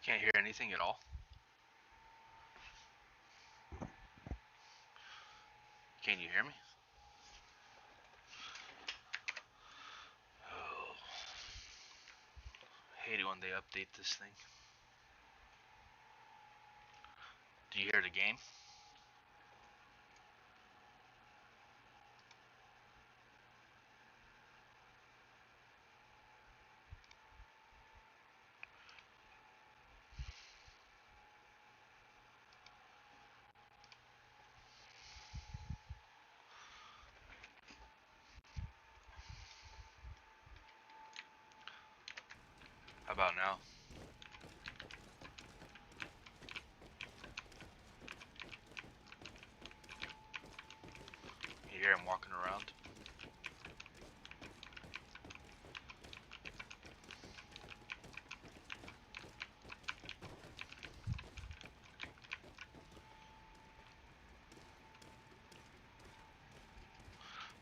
Can't hear anything at all. Can you hear me? Oh, I hate it when they update this thing. Do you hear the game? How about now? You hear him walking around?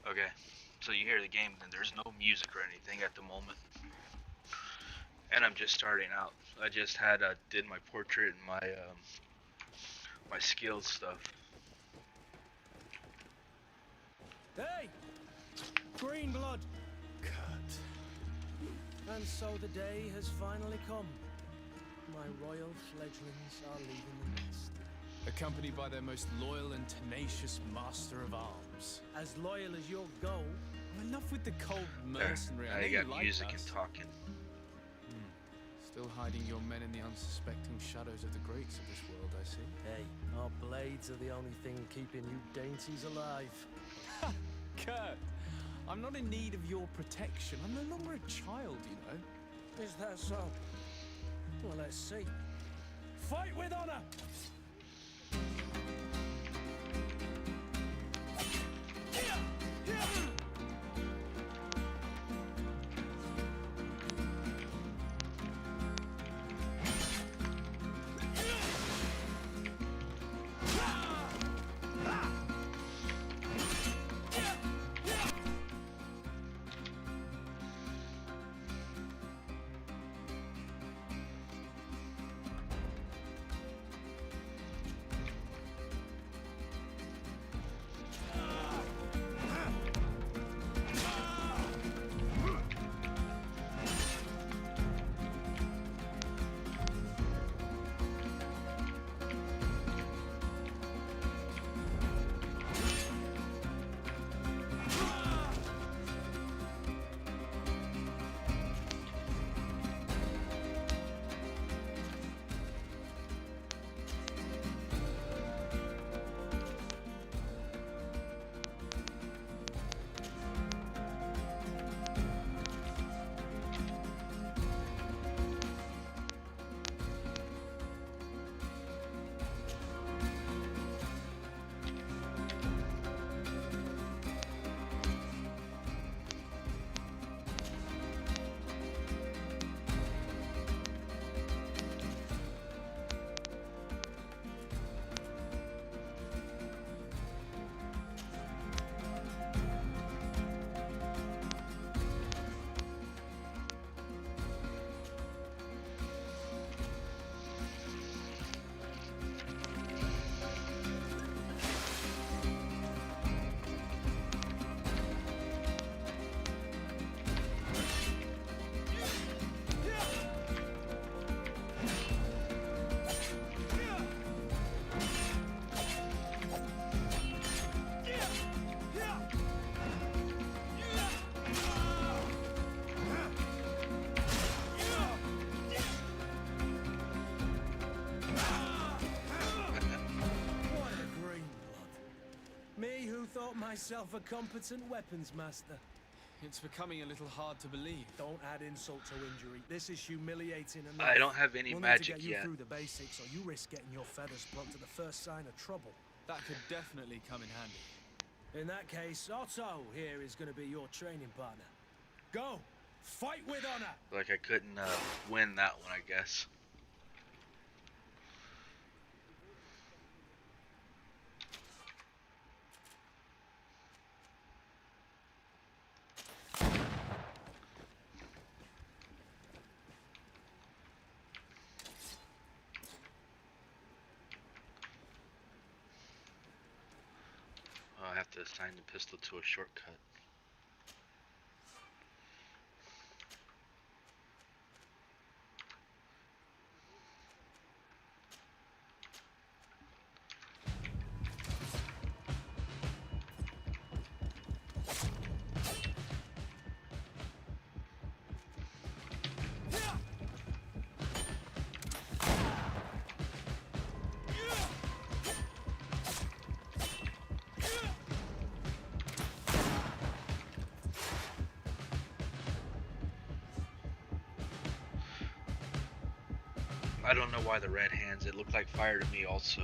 Okay, so you hear the game, and there's no music or anything at the moment. And I'm just starting out. I just did my portrait and my skills stuff. Hey! Greenblood! Kurt. And so the day has finally come. My royal fledglings are leaving the nest. Accompanied by their most loyal and tenacious master of arms. As loyal as your goal. Enough with the cold There, mercenary. now I know you you got like music us. and talking. Still hiding your men in the unsuspecting shadows of the greats of this world, I see. Hey, our blades are the only thing keeping you dainties alive. Kurt, I'm not in need of your protection. I'm no longer a child, you know. Is that so? Well, let's see. Fight with honor! Thought myself a competent weapons master. It's becoming a little hard to believe. Don't add insult to injury. This is humiliating enough. I don't have any we'll magic need to get yet. you through the basics, or you risk getting your feathers plucked at the first sign of trouble. That could definitely come in handy. In that case, Otto here is going to be your training partner. Go! Fight with honor! Like I couldn't win that one, I guess. have to assign the pistol to a shortcut. I don't know why the red hands, it looked like fire to me also.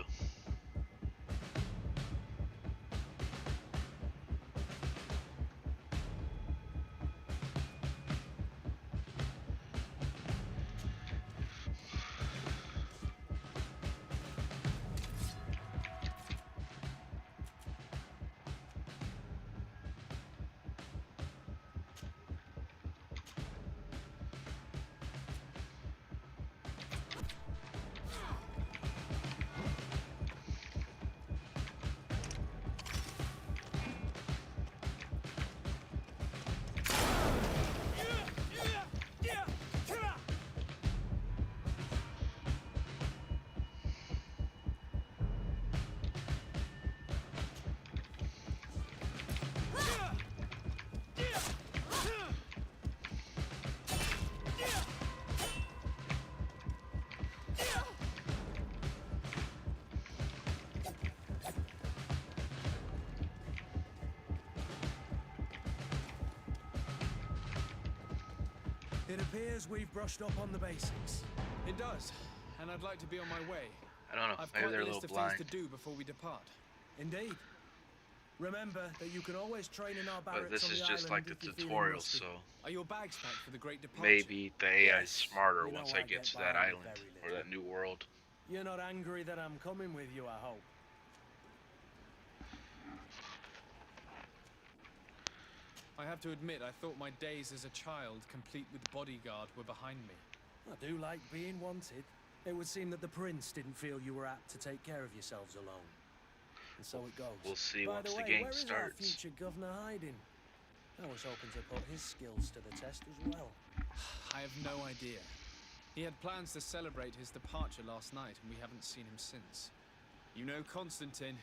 It appears we've brushed up on the basics. It does, and I'd like to be on my way. I don't know, I've maybe quite they're a a list little of blind. things to do before we depart. Indeed. Remember that you can always train in our barracks But this on is the just island like the if you're feeling tutorial, rusty. so Are your bags packed for the great departure? maybe the AI is Yes, smarter you know once I I get get to that by with island very or little. that new world. You're not angry that I'm coming with you, I hope. I have to admit, I thought my days as a child, complete with bodyguard, were behind me. I do like being wanted. It would seem that the prince didn't feel you were apt to take care of yourselves alone. And so it goes. We'll see By once the the way, game where is starts. our future governor hiding? I was hoping to put his skills to the test as well. I have no idea. He had plans to celebrate his departure last night, and we haven't seen him since. You know Constantine.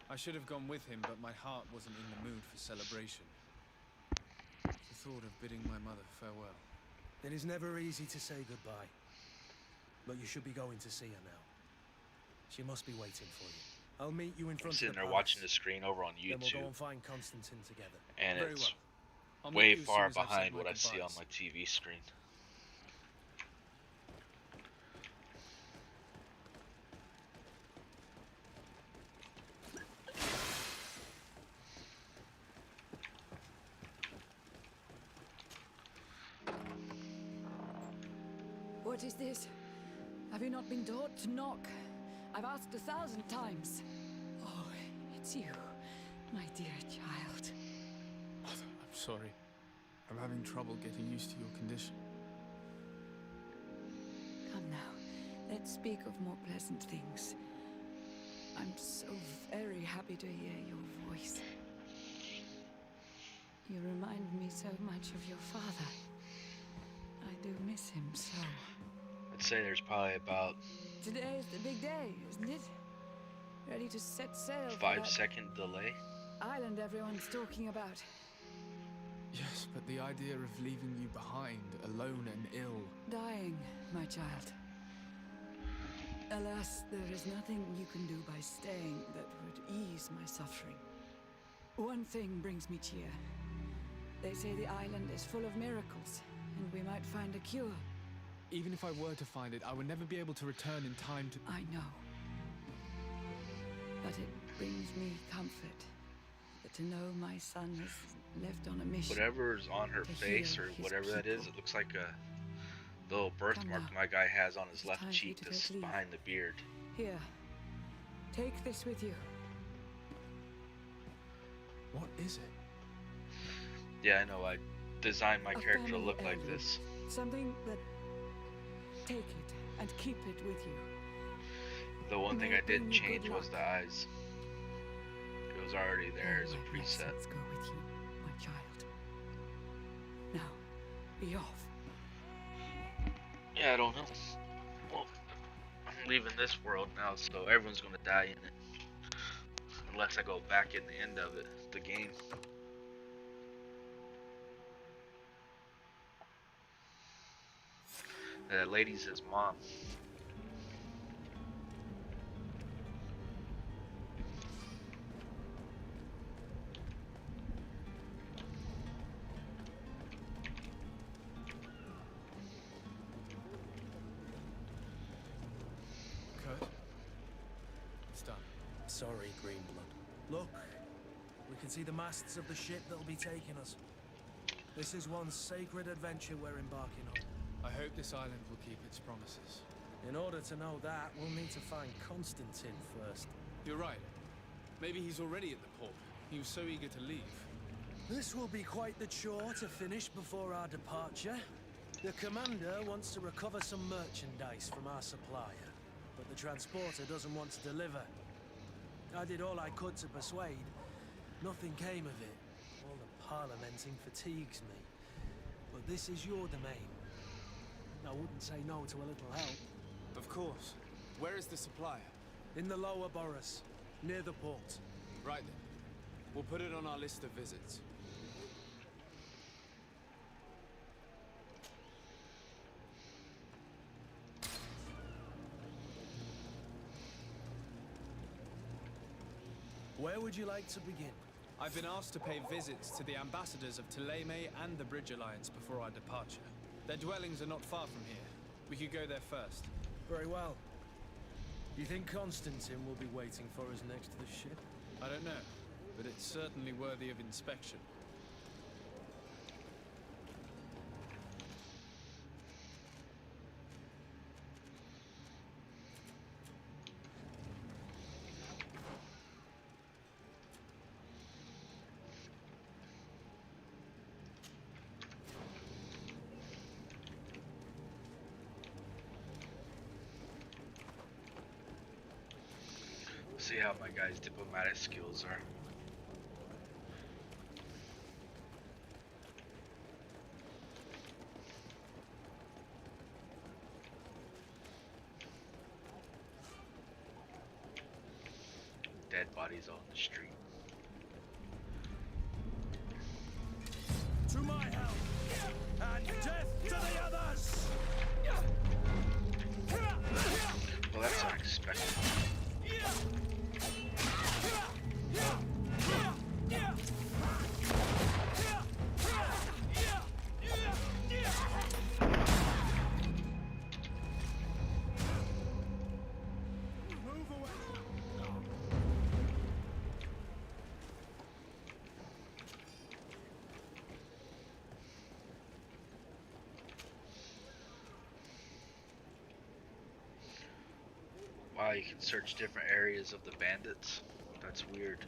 I should have gone with him, but my heart wasn't in the mood for celebration. The thought of bidding my mother farewell. It is never easy to say goodbye. But you should be going to see her now. She must be waiting for you. I'll meet you in I'm front of sitting the there palace. watching the screen over on Then we'll go YouTube, and find Constantine together. and Very it's well. I'll meet way you as soon far as I've said behind my what I see on goodbyes. my TV screen. What is this? Have you not been taught to knock? I've asked 1,000 times. Oh, it's you, my dear child. I'm sorry. I'm having trouble getting used to your condition. Come now, let's speak of more pleasant things. I'm so very happy to hear your voice. You remind me so much of your father. I do miss him so. I'd say there's probably about Today is the big day, isn't it? Ready to set sail for 5-second delay. that island everyone's talking about. Yes, but the idea of leaving you behind, alone and ill. Dying, my child. Alas, there is nothing you can do by staying that would ease my suffering. One thing brings me cheer. They say the island is full of miracles, and we might find a cure. Even if I were to find it, I would never be able to return in time to... I know. But it brings me comfort to know my son has left on a mission. Whatever's on her to face heal or his whatever that is, people. it looks like a little birthmark now. my guy has on his It's left time for you cheek to that's take leave. behind the beard. Here, take this with you. What is it? Yeah, I know, I designed my A character to family look like heirloom. this. Something that... Take it and keep it with you. The one thing May I it bring didn't you change good was luck. the eyes. It was already there as a All my preset. blessings go with you, my child. Now, be off. Yeah, I don't know. Well, I'm leaving this world now, so everyone's gonna die in it. Unless I go back in the end of it, the game. That lady's his mom. Kurt? It's done. Sorry, Greenblood. Look, we can see the masts of the ship that'll be taking us. This is one sacred adventure we're embarking on. I hope this island will keep its promises. In order to know that, we'll need to find Constantine first. You're right. Maybe he's already at the port. He was so eager to leave. This will be quite the chore to finish before our departure. The commander wants to recover some merchandise from our supplier, but the transporter doesn't want to deliver. I did all I could to persuade. Nothing came of it. All the parliamenting fatigues me. But this is your domain. I wouldn't say no to a little help. Of course. Where is the supplier? In the lower boroughs, near the port. Right then. We'll put it on our list of visits. Where would you like to begin? I've been asked to pay visits to the ambassadors of Thélème and the Bridge Alliance before our departure. Their dwellings are not far from here. We could go there first. Very well. You think Constantine will be waiting for us next to the ship? I don't know, but it's certainly worthy of inspection. See how my guys' diplomatic skills are. Dead bodies on the street. To my help! And death to the others! Well, that's unexpected. Wow, you can search different areas of the bandits. That's weird.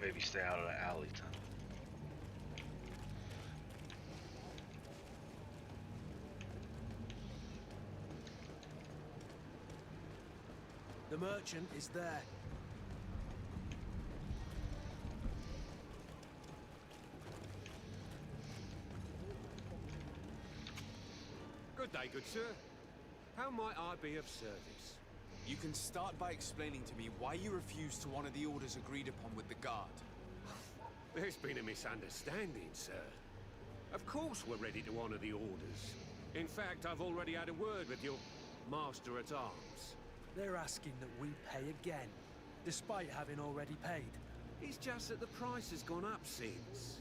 Maybe stay out of the alley tunnel. The merchant is there. Good day, good sir. How might I be of service? You can start by explaining to me why you refused to honor the orders agreed upon with the guard. There's been a misunderstanding, sir. Of course we're ready to honor the orders. In fact, I've already had a word with your master-at-arms. They're asking that we pay again, despite having already paid. It's just that the price has gone up since.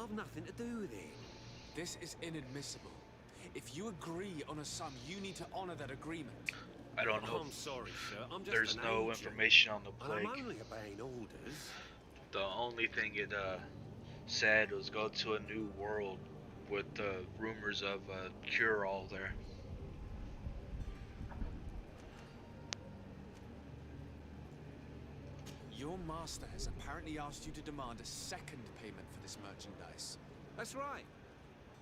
I've nothing to do with it. This is inadmissible. If you agree on a sum, you need to honor that agreement. I don't know. I'm sorry, sir. I'm just There's an no agent, information on the and I'm plague. only obeying orders. The only thing it said was go to a new world with rumors of a cure-all there. Your master has apparently asked you to demand a second payment for this merchandise. That's right.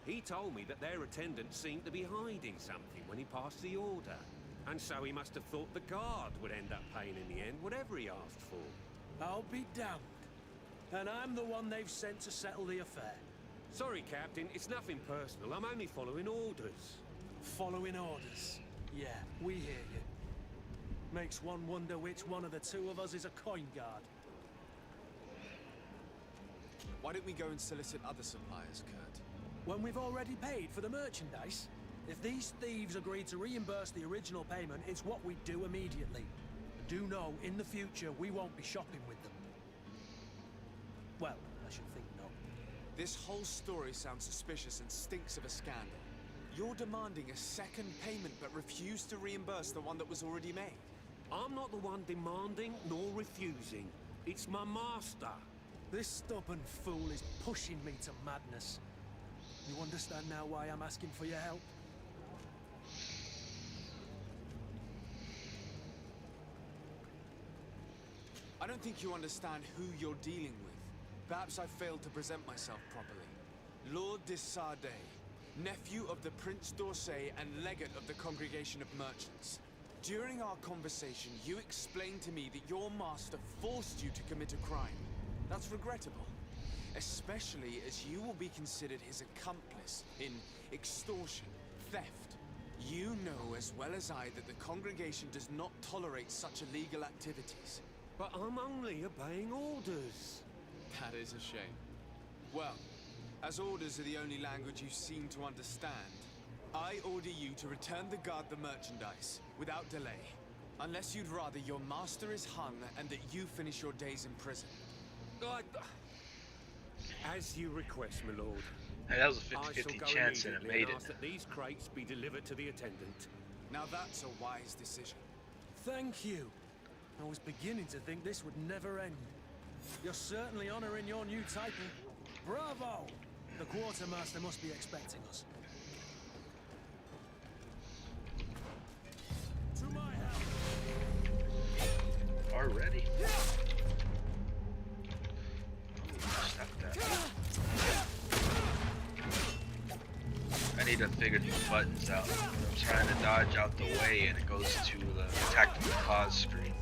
He told me that their attendant seemed to be hiding something when he passed the order. And so he must have thought the guard would end up paying in the end, whatever he asked for. I'll be damned. And I'm the one they've sent to settle the affair. Sorry, Captain, it's nothing personal. I'm only following orders. Following orders. Yeah, we hear you. Makes one wonder which one of the two of us is a coin guard. Why don't we go and solicit other suppliers, Kurt? When we've already paid for the merchandise? If these thieves agree to reimburse the original payment, it's what we do immediately. Do know, in the future, we won't be shopping with them. Well, I should think not. This whole story sounds suspicious and stinks of a scandal. You're demanding a second payment but refuse to reimburse the one that was already made. I'm not the one demanding nor refusing. It's my master. This stubborn fool is pushing me to madness. You understand now why I'm asking for your help? I don't think you understand who you're dealing with. Perhaps I failed to present myself properly. Lord de Sardet, nephew of the Prince d'Orsay and legate of the Congregation of Merchants. During our conversation, you explained to me that your master forced you to commit a crime. That's regrettable, especially as you will be considered his accomplice in extortion, theft. You know as well as I that the Congregation does not tolerate such illegal activities. But I'm only obeying orders. That is a shame. Well, as orders are the only language you seem to understand, I order you to return the guard the merchandise, without delay. Unless you'd rather your master is hung and that you finish your days in prison. As you request, my lord. Hey, that was a I shall 50-50 go chance and it immediately made and it. ask that these crates be delivered to the attendant. Now that's a wise decision. Thank you. I was beginning to think this would never end. You're certainly honoring your new title. Bravo! The quartermaster must be expecting us. To my house! Already? Stop that. I need to figure these buttons out. I'm trying to dodge out the way and it goes to the tactical pause screen.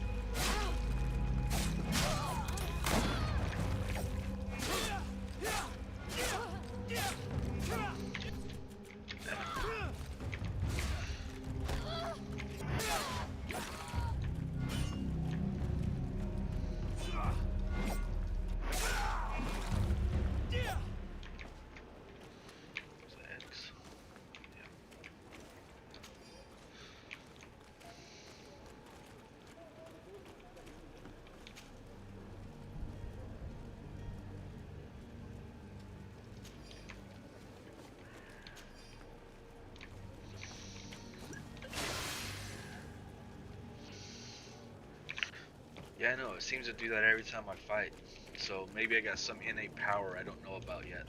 Yeah, I know. It seems to do that every time I fight. So maybe I got some innate power I don't know about yet.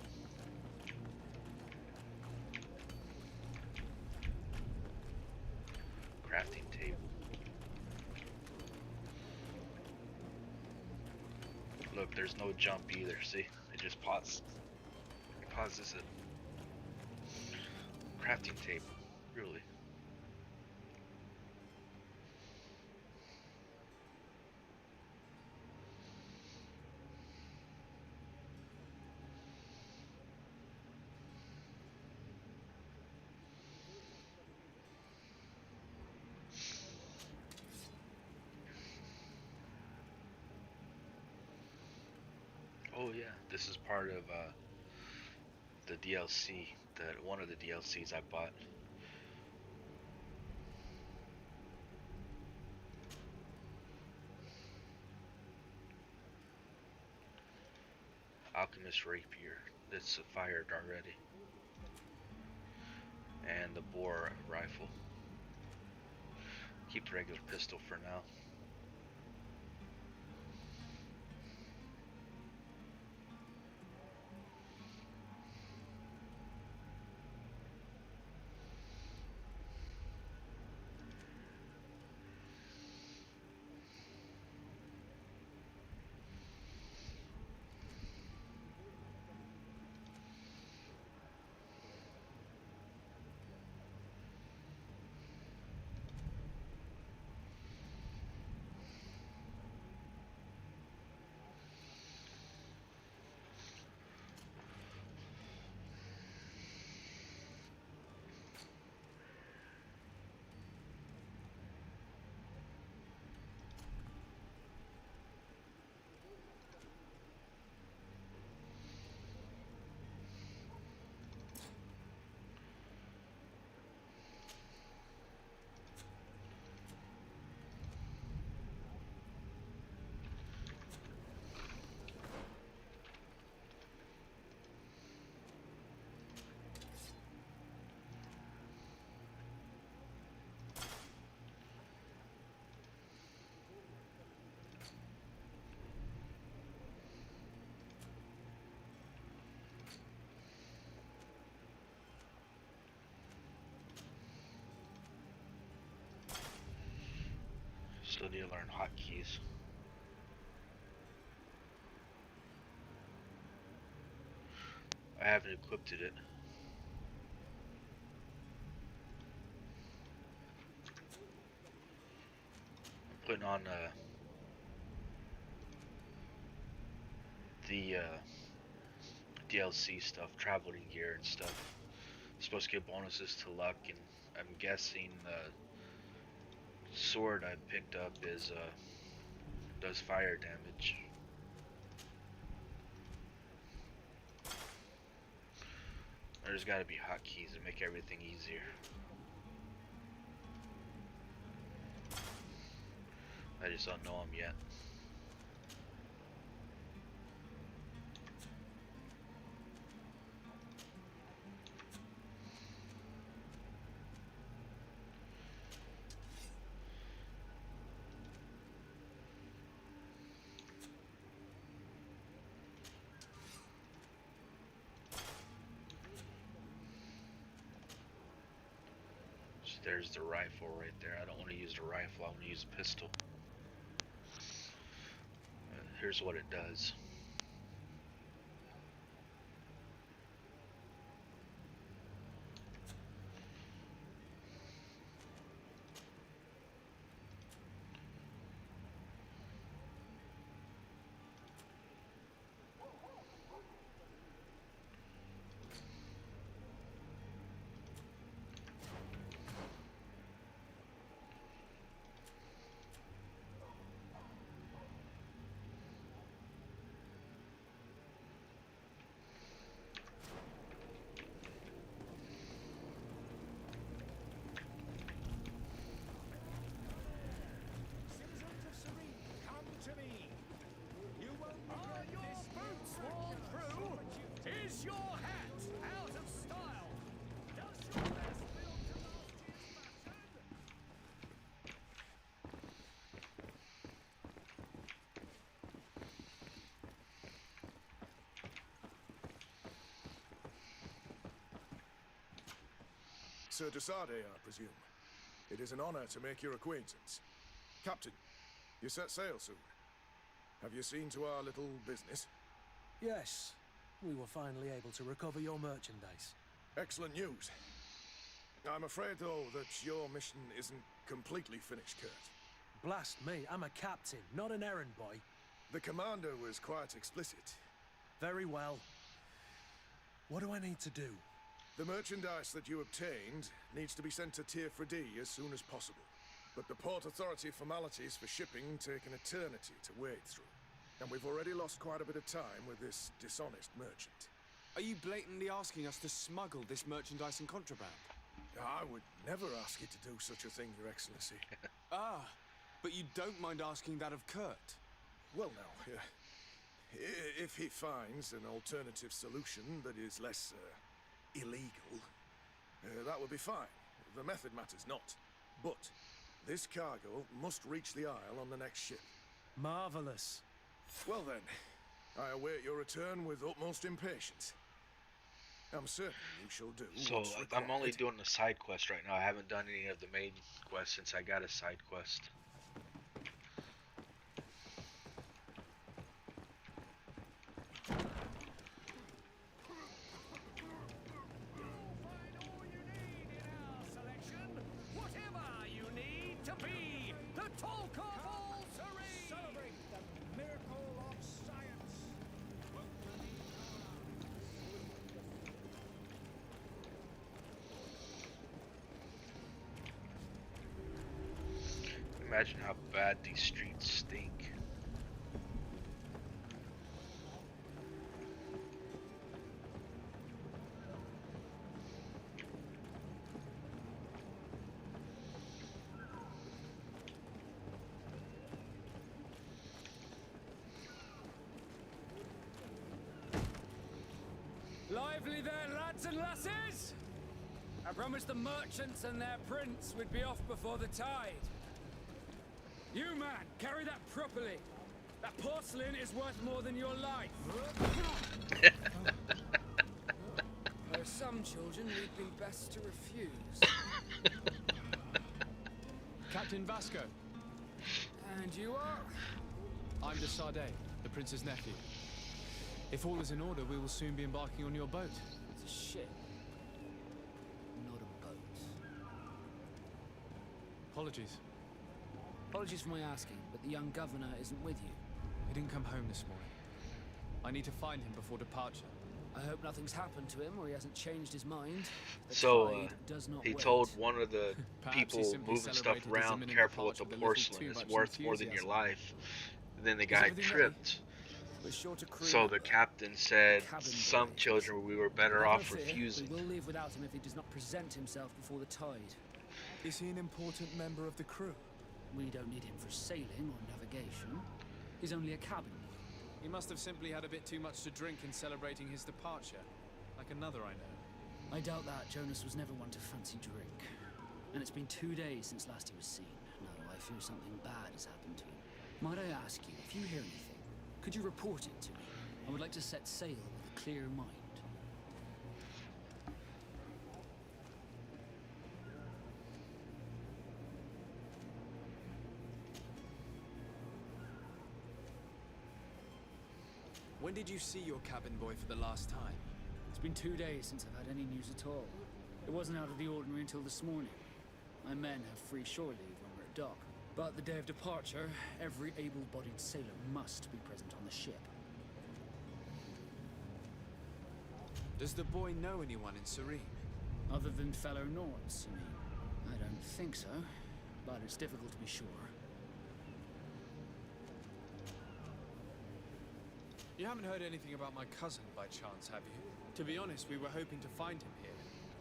Crafting table. Look, there's no jump either. See? It just pauses. It pauses it. Crafting table. Really? Oh yeah, this is part of the DLC, one of the DLCs I bought. Alchemist Rapier, that's fired already. And the boar rifle. Keep the regular pistol for now. Still need to learn hotkeys. I haven't equipped it. I'm putting on the DLC stuff, traveling gear and stuff. Supposed to get bonuses to luck, and I'm guessing the sword I picked up is does fire damage. There's got to be hotkeys to make everything easier. I just don't know them yet. There's the rifle right there. I don't want to use the rifle, I want to use a pistol. Here's what it does. Sir de Sardet, I presume. It is an honor to make your acquaintance. Captain, you set sail soon. Have you seen to our little business? Yes, we were finally able to recover your merchandise. Excellent news. I'm afraid, though, that your mission isn't completely finished, Kurt. Blast me, I'm a captain, not an errand boy. The commander was quite explicit. Very well. What do I need to do? The merchandise that you obtained needs to be sent to Tier 4D as soon as possible. But the Port Authority formalities for shipping take an eternity to wade through. And we've already lost quite a bit of time with this dishonest merchant. Are you blatantly asking us to smuggle this merchandise and contraband? I would never ask you to do such a thing, Your Excellency. Ah, but you don't mind asking that of Kurt? Well, now, if he finds an alternative solution that is less illegal, that would be fine. The method matters not. But This cargo must reach the Isle on the next ship. Marvelous. Well then, I await your return with utmost impatience. I'm certain you shall do So what's I'm only required. doing the side quest right now. I haven't done any of the main quests since I got a side quest. Whatever you need to be, the talk of all serene. Celebrate the miracle of science. Imagine how bad these streets stink. Lively there, lads and lasses! I promised the merchants and their prince we'd be off before the tide. You, man, carry that properly. That porcelain is worth more than your life. There are some children we'd be best to refuse. Captain Vasco, And you are? I'm de Sardet, the prince's nephew. If all is in order, we will soon be embarking on your boat. It's a ship. Not a boat. Apologies. Apologies for my asking, but the young governor isn't with you. He didn't come home this morning. I need to find him before departure. I hope nothing's happened to him or he hasn't changed his mind. The So tide does not he wait. told one of the Perhaps he people simply moving stuff celebrated his around, imminent careful with the departure with a little porcelain, too it's much worth more than your enthusiasm. life. And then the Is guy everything ready? tripped. We're sure to crew. So the captain said Cabin some boy. children we were better Never off fear, refusing. We will leave without him if he does not present himself before the tide. Is he an important member of the crew? We don't need him for sailing or navigation. He's only a cabin boy. He must have simply had a bit too much to drink in celebrating his departure, like another I know. I doubt that. Jonas was never one to fancy drink. And it's been 2 days since last he was seen. No, I fear something bad has happened to him. Might I ask you, if you hear anything, could you report it to me? I would like to set sail with a clear mind. When did you see your cabin boy for the last time? It's been 2 days since I've had any news at all. It wasn't out of the ordinary until this morning. My men have free shore leave when we're at dock. But the day of departure, every able-bodied sailor must be present on the ship. Does the boy know anyone in Serene? Other than fellow Nords, you mean? I don't think so, but it's difficult to be sure. You haven't heard anything about my cousin by chance, have you? To be honest, we were hoping to find him here.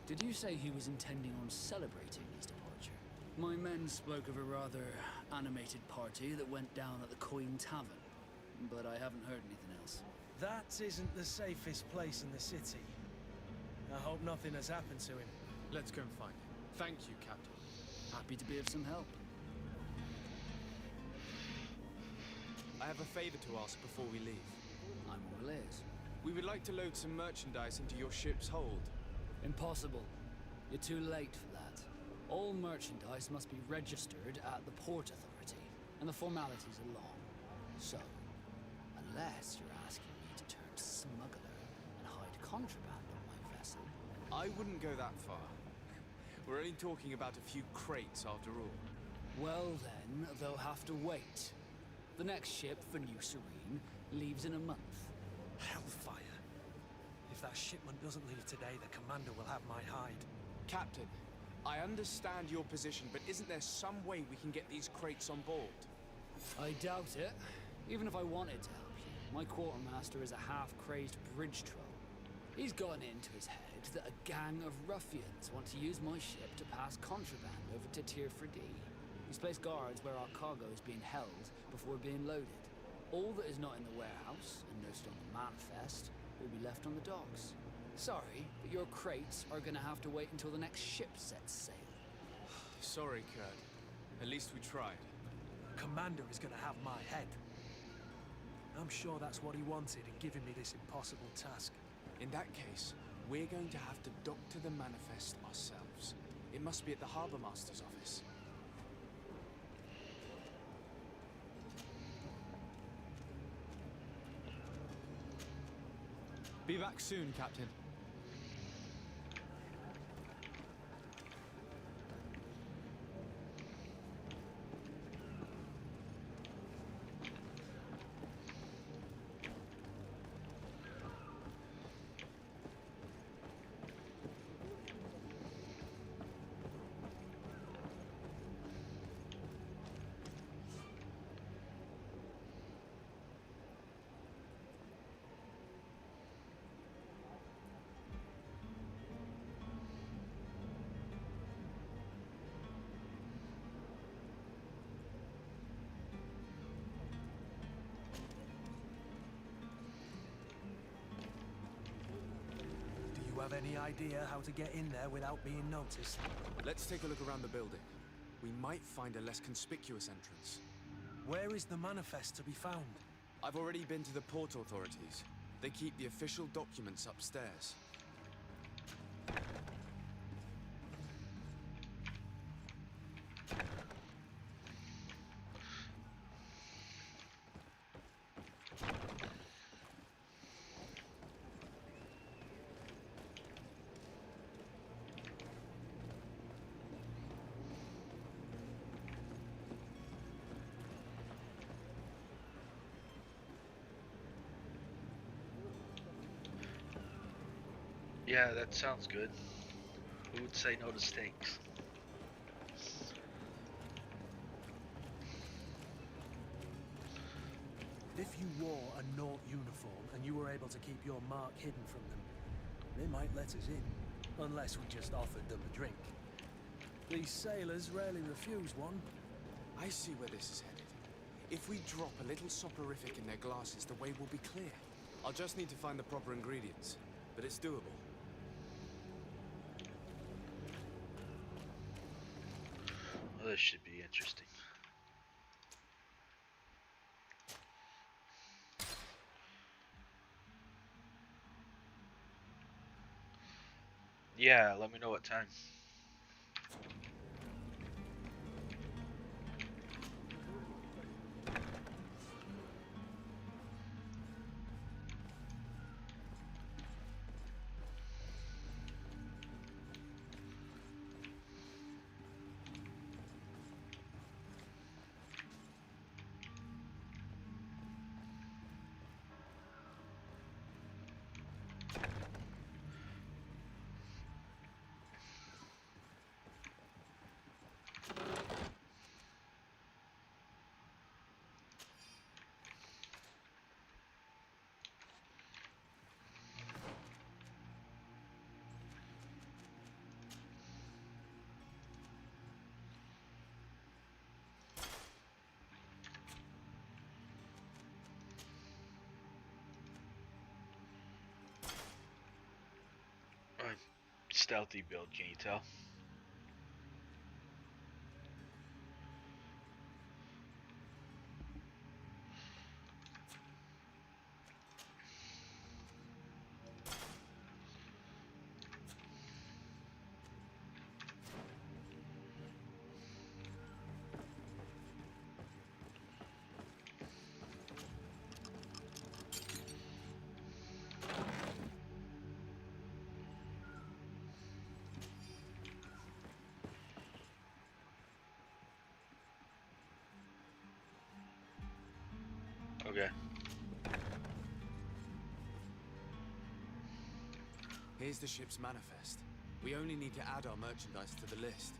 Did you say he was intending on celebrating his departure? My men spoke of a rather animated party that went down at the Coin Tavern, but I haven't heard anything else. That isn't the safest place in the city. I hope nothing has happened to him. Let's go and find him. Thank you, Captain. Happy to be of some help. I have a favor to ask before we leave. I'm all ears. We would like to load some merchandise into your ship's hold. Impossible. You're too late for that. All merchandise must be registered at the Port Authority, and the formalities are long. So, unless you're asking me to turn smuggler and hide contraband on my vessel, I wouldn't go that far. We're only talking about a few crates after all. well then, they'll have to wait. The next ship for New Serene leaves in a month. Hellfire. If that shipment doesn't leave today, the commander will have my hide. Captain, I understand your position, but isn't there some way we can get these crates on board? I doubt it. Even if I wanted to help you, my quartermaster is a half-crazed bridge troll. He's gotten into his head that a gang of ruffians want to use my ship to pass contraband over to Tirfredi. He's placed guards where our cargo is being held before being loaded. All that is not in the warehouse, and noted on the manifest, will be left on the docks. Sorry, but your crates are gonna have to wait until the next ship sets sail. Sorry, Kurt. At least we tried. Commander is gonna have my head. I'm sure that's what he wanted in giving me this impossible task. In that case, we're going to have to doctor the manifest ourselves. It must be at the Harbour Master's office. Be back soon, Captain. Do you have any idea how to get in there without being noticed? Let's take a look around the building. We might find a less conspicuous entrance. Where is the manifest to be found? I've already been to the port authorities. They keep the official documents upstairs. Yeah, that sounds good. Who would say no to steaks? If you wore a Naught uniform and you were able to keep your mark hidden from them, they might let us in. Unless we just offered them a drink. These sailors rarely refuse one. I see where this is headed. If we drop a little soporific in their glasses, the way will be clear. I'll just need to find the proper ingredients, but it's doable. Well, this should be interesting. Yeah, let me know what time. Stealthy build, can you tell? Okay. Here's the ship's manifest. We only need to add our merchandise to the list.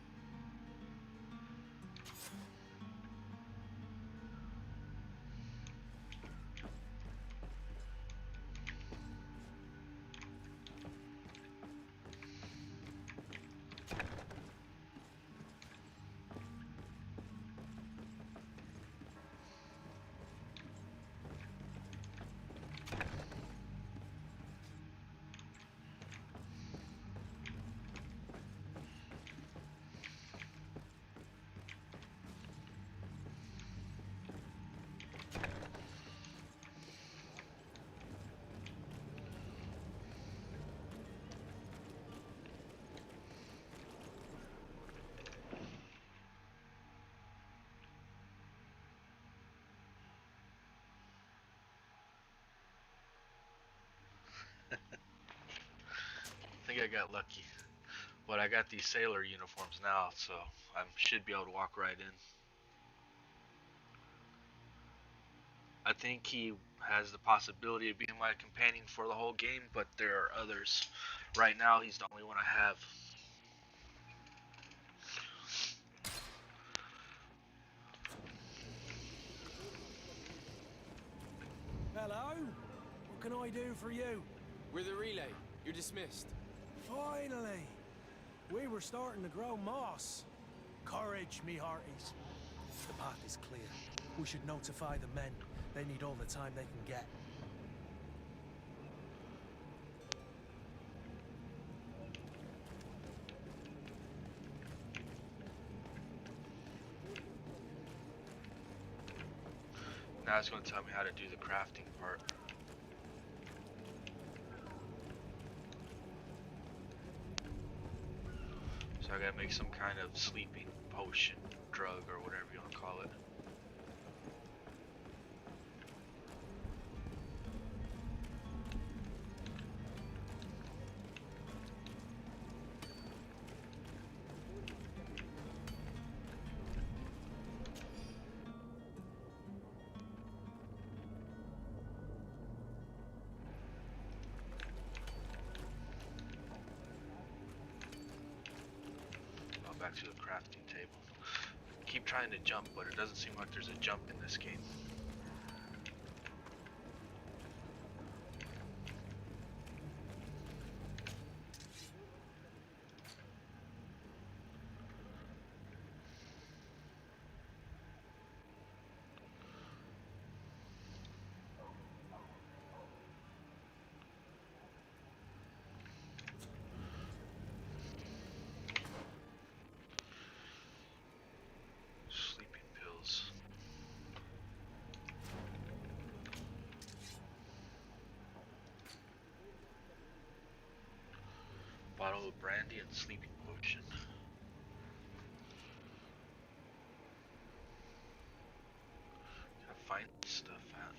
think I got lucky. But I got these sailor uniforms now, so I should be able to walk right in. I think he has the possibility of being my companion for the whole game, but there are others. Right now, he's the only one I have. Hello? What can I do for you? We're the relay. You're dismissed. Finally! We were starting to grow moss. Courage, me hearties. The path is clear. We should notify the men. They need all the time they can get. Now it's going to tell me how to do the crafting part. So I gotta make some kind of sleeping potion, drug, or whatever you want to call it. Back to the crafting table. Keep trying to jump, but it doesn't seem like there's a jump in this game. Sleeping pills. Bottle of brandy and sleeping potion. Gotta find stuff out.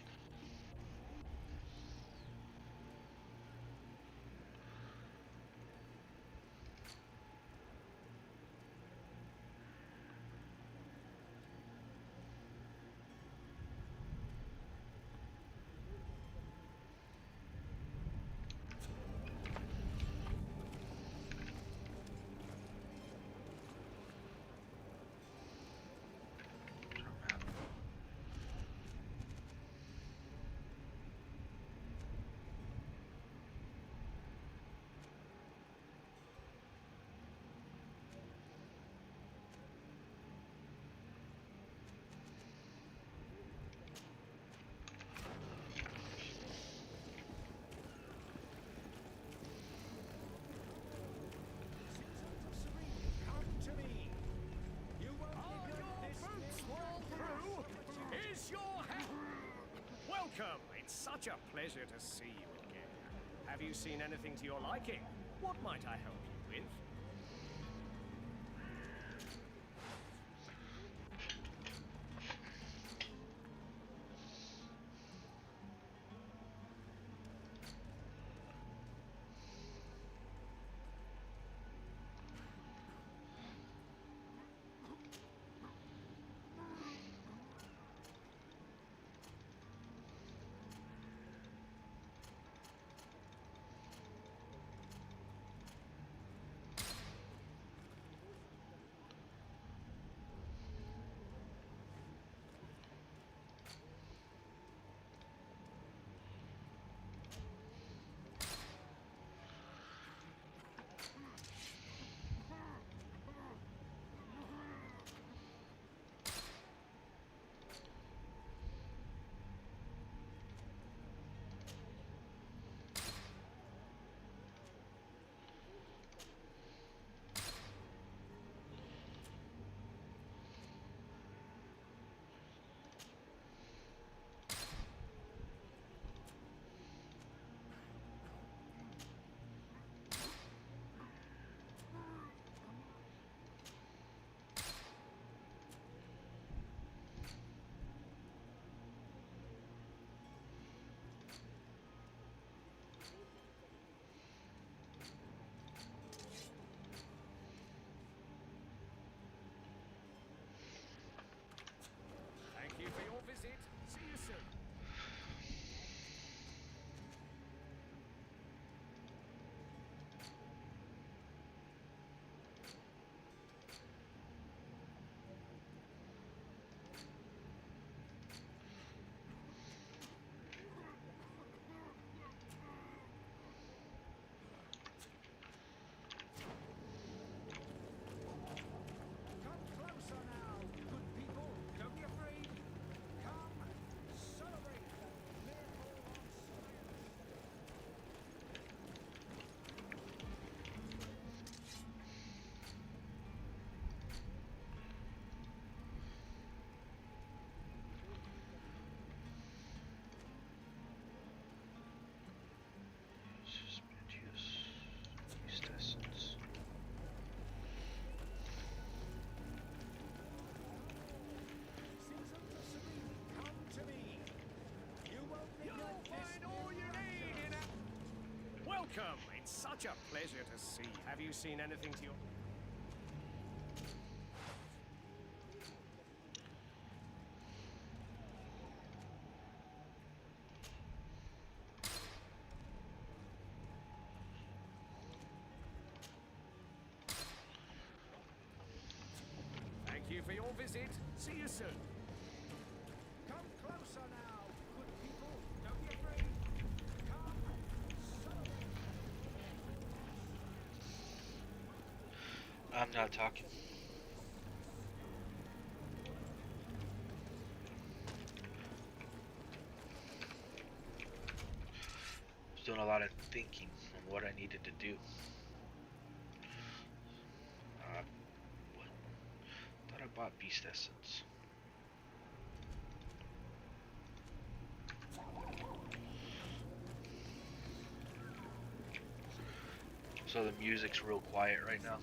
Welcome! It's such a pleasure to see you again. Have you seen anything to your liking? What might I help you with? Welcome. It's such a pleasure to see you. Have you seen anything to your... Thank you for your visit. See you soon. Come closer now, good people. Don't be afraid. Come. I'm not talking. I was doing a lot of thinking on what I needed to do. What? Thought I bought Beast Essence. So the music's real quiet right now.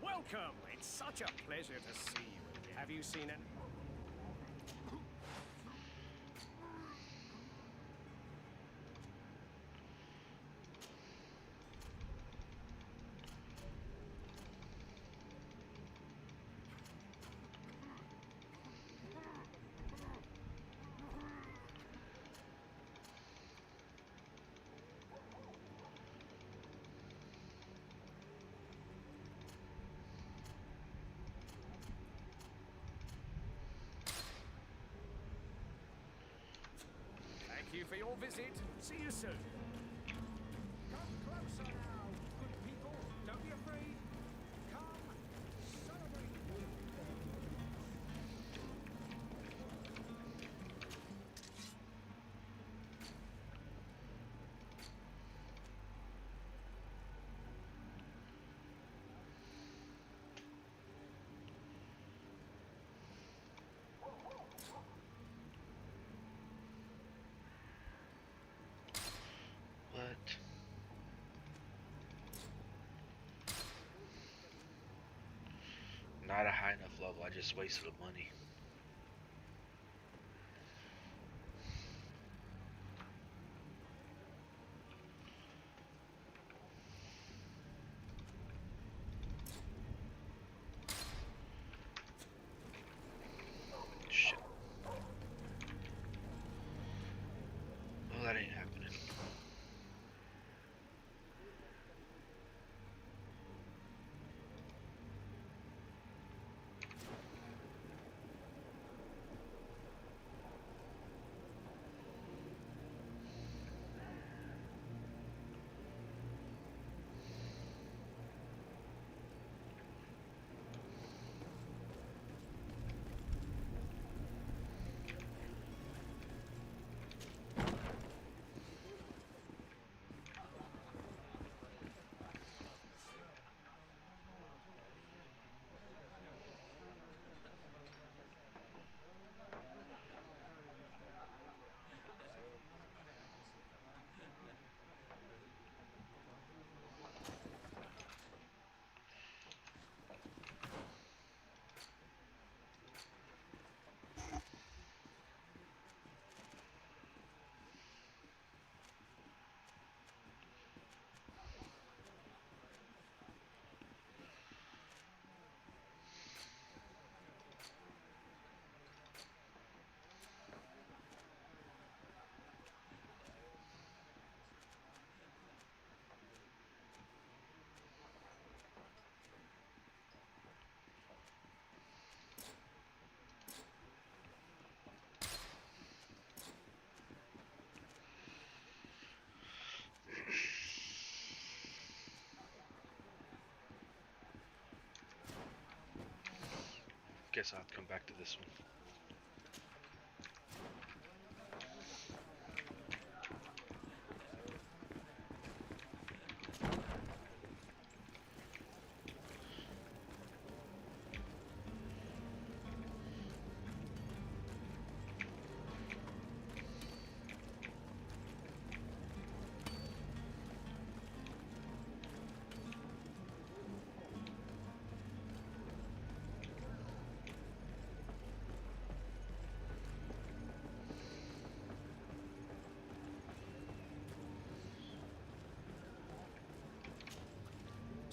Welcome. It's such a pleasure to see you again. Have you seen it? Thank you for your visit. See you soon. Come closer now, good people. Don't be afraid. Come, celebrate. What? Not a high enough level. I just wasted the money. Shit. Well, that ain't happening. Guess I'll have to come back to this one.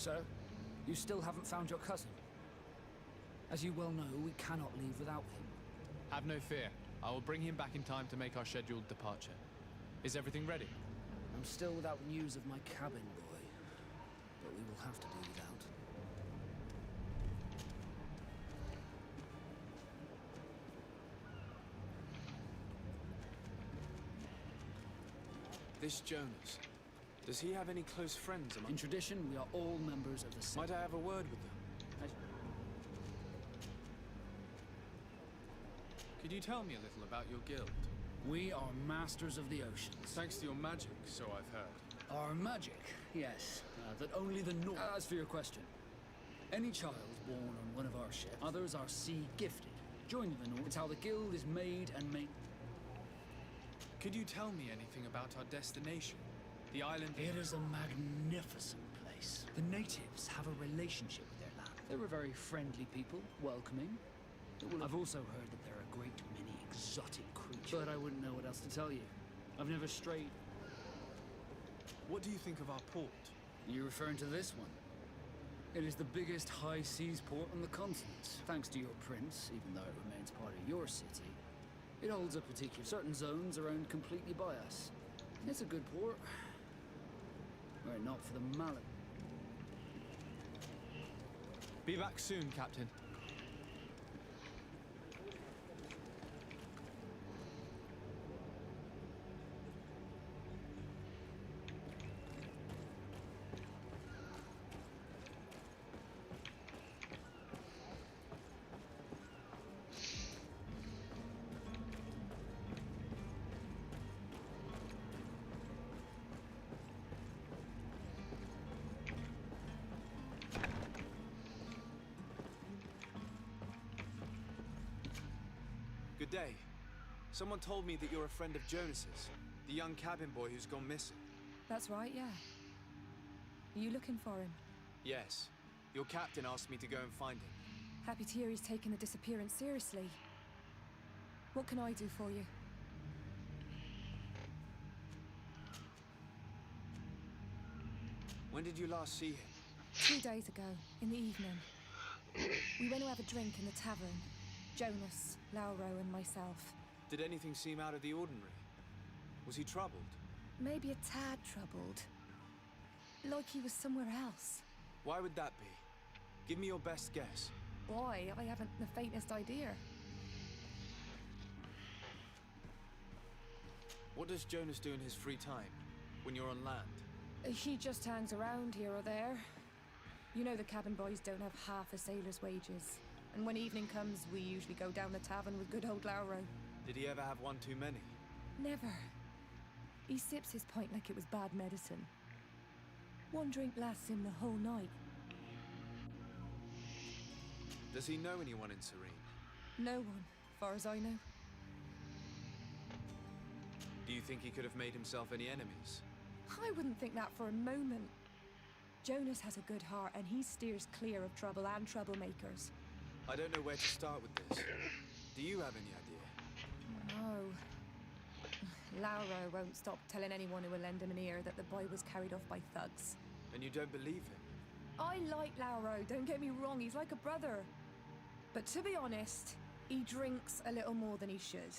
Sir, you still haven't found your cousin. As you well know, we cannot leave without him. Have no fear. I will bring him back in time to make our scheduled departure. Is everything ready? I'm still without news of my cabin boy, but we will have to do without. This Jonas, does he have any close friends among... In tradition, we are all members of the same... Might I have a word with them? Could you tell me a little about your guild? We are masters of the oceans. Thanks to your magic, so I've heard. Our magic, yes. That only the North... As for your question, any child born on one of our ships, others are sea gifted. Join the North. It's how the guild is made and made... Could you tell me anything about our destination? The island... It is a magnificent place. The natives have a relationship with their land. They're a very friendly people, welcoming. I've also heard that there are a great many exotic creatures. But I wouldn't know what else to tell you. I've never strayed. What do you think of our port? You're referring to this one? It is the biggest high seas port on the continent. Thanks to your prince, even though it remains part of your city. It holds a particular... Certain zones are owned completely by us. It's a good port. Were it not for the mallet. Be back soon, Captain. Good day. Someone told me that you're a friend of Jonas's, the young cabin boy who's gone missing. That's right, yeah. Are you looking for him? Yes. Your captain asked me to go and find him. Happy to hear he's taken the disappearance seriously. What can I do for you? When did you last see him? 2 days ago, in the evening. We went to have a drink in the tavern. Jonas, Lauro, and myself. Did anything seem out of the ordinary? Was he troubled? Maybe a tad troubled. Like he was somewhere else. Why would that be? Give me your best guess. Boy, I haven't the faintest idea. What does Jonas do in his free time, when you're on land? He just hangs around here or there. You know the cabin boys don't have half a sailor's wages. And when evening comes, we usually go down the tavern with good old Lauro. Did he ever have one too many? Never. He sips his pint like it was bad medicine. One drink lasts him the whole night. Does he know anyone in Serene? No one, far as I know. Do you think he could have made himself any enemies? I wouldn't think that for a moment. Jonas has a good heart and he steers clear of trouble and troublemakers. I don't know where to start with this. Do you have any idea? No. Lauro won't stop telling anyone who will lend him an ear that the boy was carried off by thugs. And you don't believe him? I like Lauro, don't get me wrong, he's like a brother. But to be honest, he drinks a little more than he should.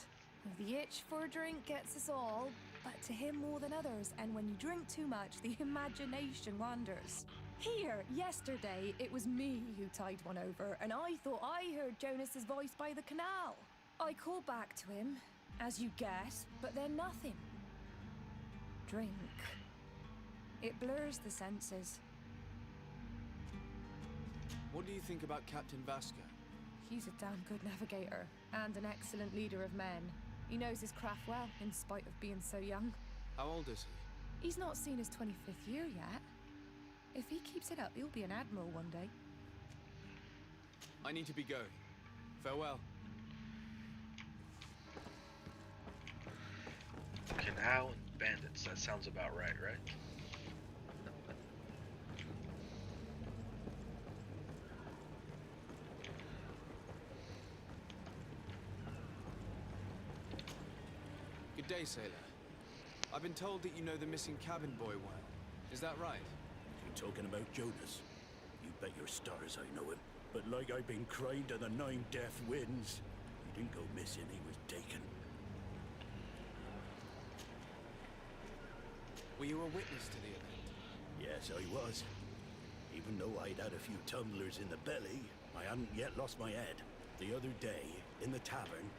The itch for a drink gets us all, but to him more than others, and when you drink too much, the imagination wanders. Here, yesterday, it was me who tied one over, and I thought I heard Jonas's voice by the canal. I called back to him, as you guess, but then nothing. Drink. It blurs the senses. What do you think about Captain Vasco? He's a damn good navigator, and an excellent leader of men. He knows his craft well, in spite of being so young. How old is he? He's not seen his 25th year yet. If he keeps it up, he'll be an admiral one day. I need to be going. Farewell. Canal and bandits, that sounds about right? Good day, sailor. I've been told that you know the missing cabin boy well. Is that right? You talking about Jonas? Bet your stars I know him. But like I've been crying to the 9 death winds, he didn't go missing, he was taken. Were you a witness to the event? Yes, I was. Even though I'd had a few tumblers in the belly, I hadn't yet lost my head. The other day, in the tavern,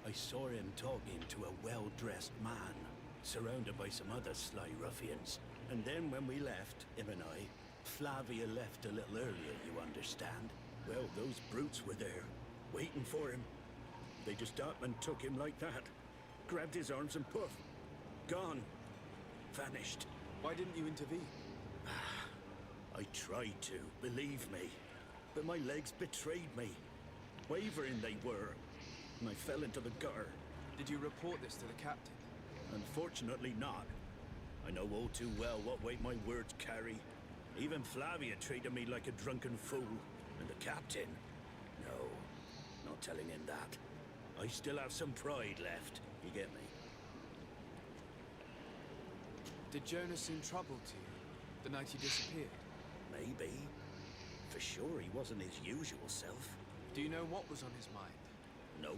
I saw him talking to a well-dressed man, surrounded by some other sly ruffians. And then when we left, him and I, Flavia left a little earlier, you understand? Well, those brutes were there, waiting for him. They just up and took him like that. Grabbed his arms and poof, gone. Vanished. Why didn't you intervene? I tried to, believe me. But my legs betrayed me. Wavering they were, and I fell into the gutter. Did you report this to the captain? Unfortunately not. I know all too well what weight my words carry. Even Flavia treated me like a drunken fool. And the captain? No, not telling him that. I still have some pride left, you get me? Did Jonas seem troubled to you the night he disappeared? Maybe. For sure he wasn't his usual self. Do you know what was on his mind? No.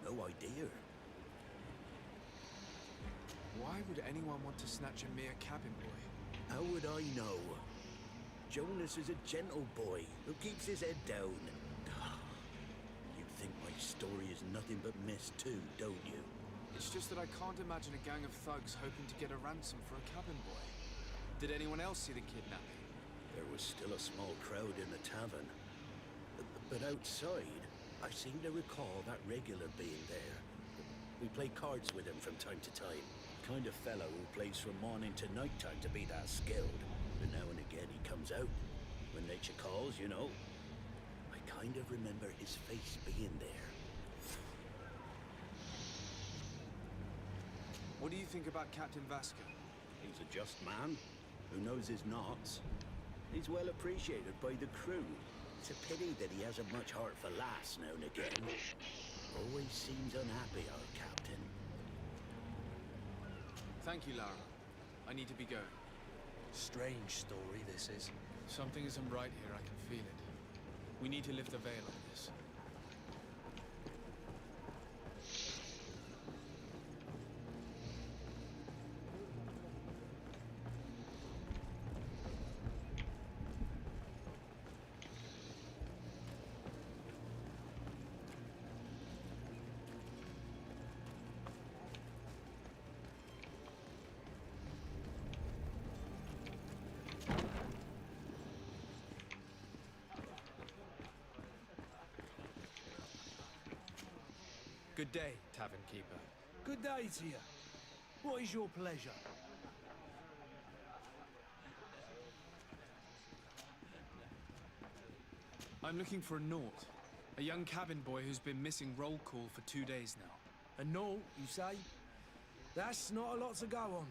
No idea. Why would anyone want to snatch a mere cabin boy? How would I know? Jonas is a gentle boy who keeps his head down. You think my story is nothing but mist too, don't you? It's just that I can't imagine a gang of thugs hoping to get a ransom for a cabin boy. Did anyone else see the kidnapping? There was still a small crowd in the tavern. But outside, I seem to recall that regular being there. We play cards with him from time to time. Kind of fellow who plays from morning to night time to be that skilled. But now and again he comes out. When nature calls, you know. I kind of remember his face being there. What do you think about Captain Vasco? He's a just man who knows his knots. He's well appreciated by the crew. It's a pity that he hasn't much heart for laughs now and again. Always seems unhappy, our captain. Thank you, Lara. I need to be going. Strange story, this is. Something isn't right here, I can feel it. We need to lift the veil on this. Good day, Tavern Keeper. Good day to you. What is your pleasure? I'm looking for a Naut, a young cabin boy who's been missing roll call for 2 days now. A Naut, you say? That's not a lot to go on.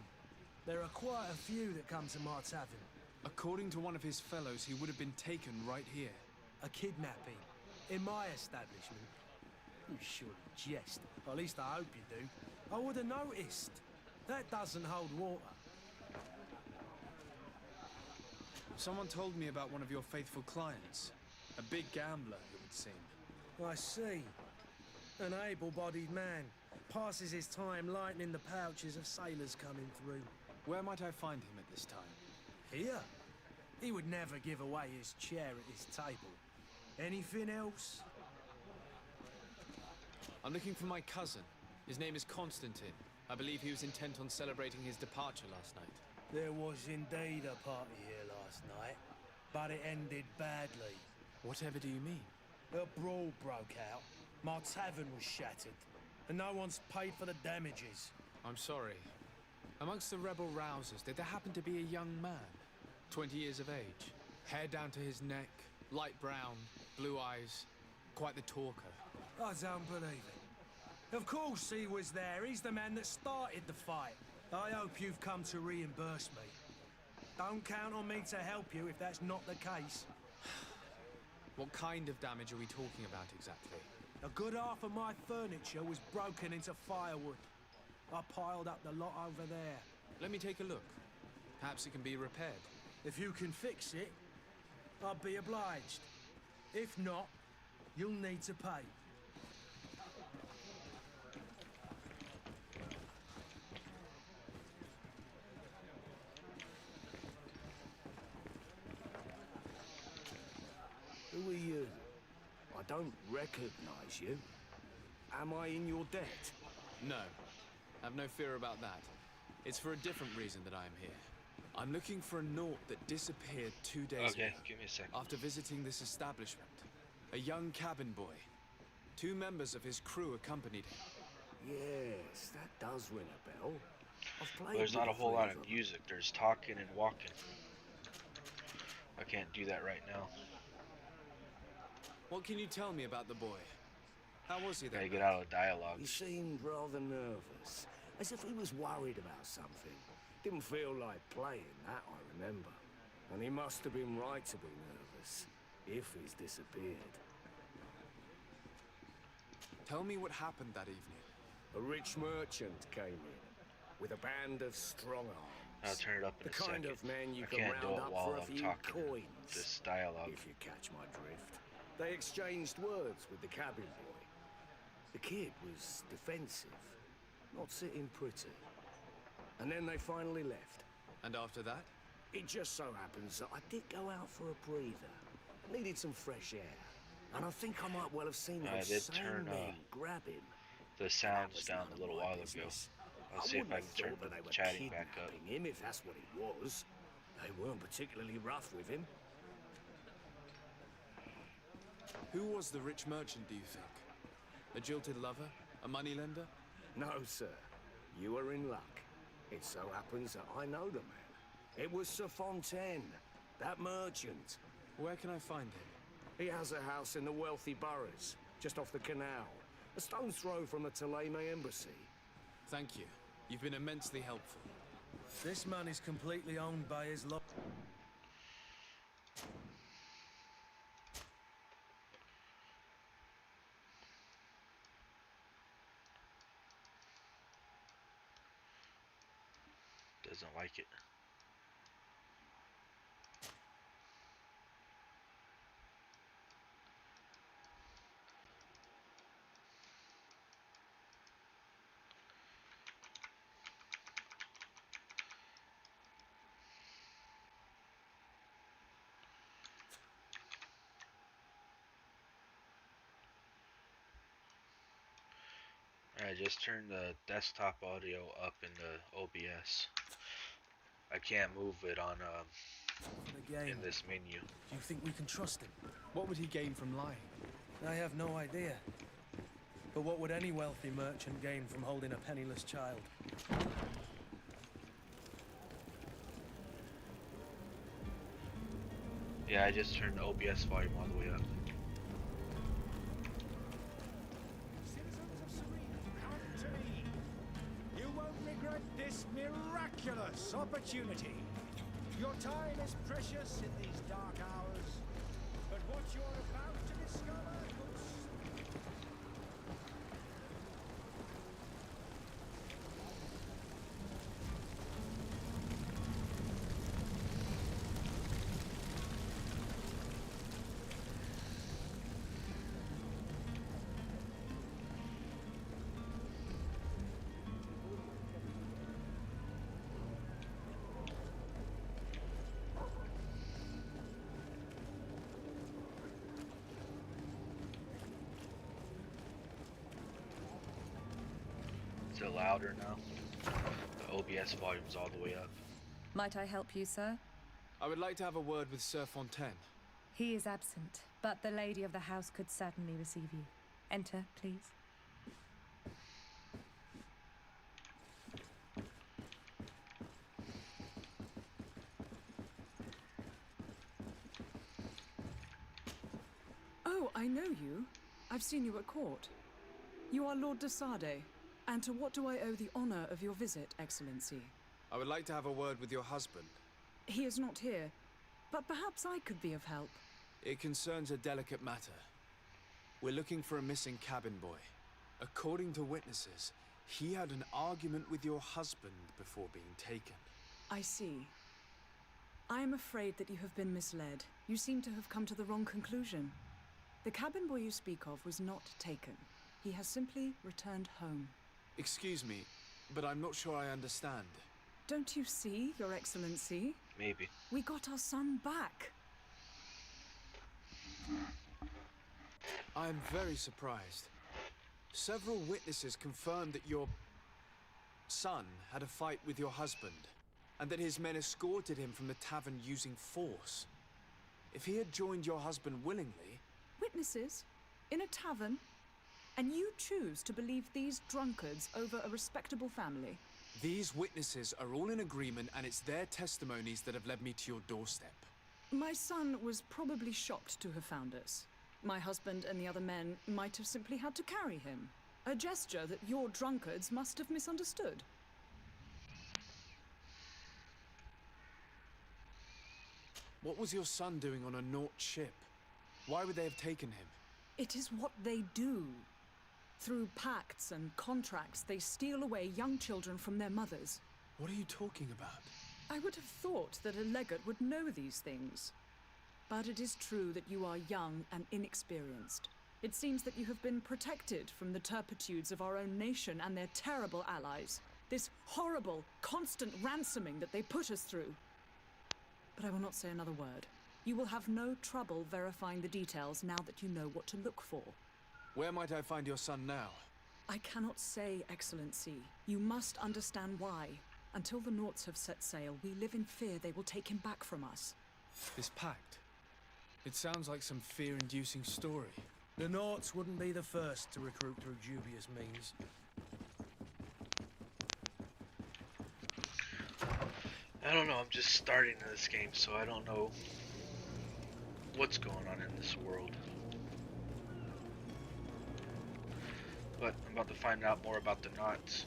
There are quite a few that come to my tavern. According to one of his fellows, he would have been taken right here. A kidnapping? In my establishment? You surely jest. At least I hope you do. I would have noticed. That doesn't hold water. Someone told me about one of your faithful clients. A big gambler, it would seem. I see. An able-bodied man. Passes his time lightening the pouches of sailors coming through. Where might I find him at this time? Here? He would never give away his chair at his table. Anything else? I'm looking for my cousin. His name is Constantine. I believe he was intent on celebrating his departure last night. There was indeed a party here last night, but it ended badly. Whatever do you mean? A brawl broke out. My tavern was shattered, and no one's paid for the damages. I'm sorry. Amongst the rebel rousers, did there happen to be a young man? 20 years of age. Hair down to his neck, light brown, blue eyes. Quite the talker. I don't believe it. Of course he was there. He's the man that started the fight. I hope you've come to reimburse me. Don't count on me to help you if that's not the case. What kind of damage are we talking about exactly? A good half of my furniture was broken into firewood. I piled up the lot over there. Let me take a look. Perhaps it can be repaired. If you can fix it, I'll be obliged. If not, you'll need to pay. Who are you? I don't recognize you. Am I in your debt? No. Have no fear about that. It's for a different reason that I am here. I'm looking for a Naut that disappeared 2 days ago. Okay, give me a second. After visiting this establishment. A young cabin boy. 2 members of his crew accompanied him. Yes, that does ring a bell. I've played There's not a with whole three lot of of them. music. There's talking and walking. I can't do that right now. What can you tell me about the boy? How was he Gotta then? get out of dialogue. He seemed rather nervous, as if he was worried about something. Didn't feel like playing, that I remember. And he must have been right to be nervous, if he's disappeared. Tell me what happened that evening. A rich merchant came in, with a band of strong arms. I'll turn it up in The a second. kind of men you I can can't do round it up while for a I'm few talking coins. this dialogue. If you catch my drift. They exchanged words with the cabin boy. The kid was defensive, not sitting pretty. And then they finally left. And after that? It just so happens that I did go out for a breather. Needed some fresh air. And I think I might well have seen I those did same turn men grab him. the That sounds was down none a of little my while business. ago. I'll see if I wouldn't can have turn thought that the they were chatting back up. kidnapping him, if that's what it was. They weren't particularly rough with him. Who was the rich merchant, do you think? A jilted lover? A moneylender? No, sir. You are in luck. It so happens that I know the man. It was Sir Fontaine, that merchant. Where can I find him? He has a house in the wealthy boroughs, just off the canal. A stone's throw from the Thélème embassy. Thank you. You've been immensely helpful. This man is completely owned by his lo- Doesn't like it. I just turned the desktop audio up in the OBS. I can't move it on for the game. in this menu. Do you think we can trust him? What would he gain from lying? I have no idea. But what would any wealthy merchant gain from holding a penniless child? Yeah, I just turned the OBS volume all the way up. Citizens of Serena, come to me. You won't regret this miraculous opportunity. Your time is precious in these dark hours, but what you're about to discover could Is it louder now? The OBS volume's all the way up. Might I help you, sir? I would like to have a word with Sir Fontaine. He is absent, but the lady of the house could certainly receive you. Enter, please. Oh, I know you. I've seen you at court. You are Lord de Sade. And to what do I owe the honor of your visit, Excellency? I would like to have a word with your husband. He is not here, but perhaps I could be of help. It concerns a delicate matter. We're looking for a missing cabin boy. According to witnesses, he had an argument with your husband before being taken. I see. I am afraid that you have been misled. You seem to have come to the wrong conclusion. The cabin boy you speak of was not taken. He has simply returned home. Excuse me, but I'm not sure I understand. Don't you see, Your Excellency? Maybe. We got our son back. I am very surprised. Several witnesses confirmed that your son had a fight with your husband, and that his men escorted him from the tavern using force. If he had joined your husband willingly... Witnesses? In a tavern? And you choose to believe these drunkards over a respectable family? These witnesses are all in agreement, and it's their testimonies that have led me to your doorstep. My son was probably shocked to have found us. My husband and the other men might have simply had to carry him. A gesture that your drunkards must have misunderstood. What was your son doing on a Naut ship? Why would they have taken him? It is what they do. Through pacts and contracts, they steal away young children from their mothers. What are you talking about? I would have thought that a legate would know these things. But it is true that you are young and inexperienced. It seems that you have been protected from the turpitudes of our own nation and their terrible allies. This horrible, constant ransoming that they put us through. But I will not say another word. You will have no trouble verifying the details now that you know what to look for. Where might I find your son now? I cannot say, Excellency. You must understand why. Until the Nauts have set sail, we live in fear they will take him back from us. This pact? It sounds like some fear-inducing story. The Nauts wouldn't be the first to recruit through dubious means. I don't know, I'm just starting this game, so I don't know what's going on in this world. But I'm about to find out more about the Nauts.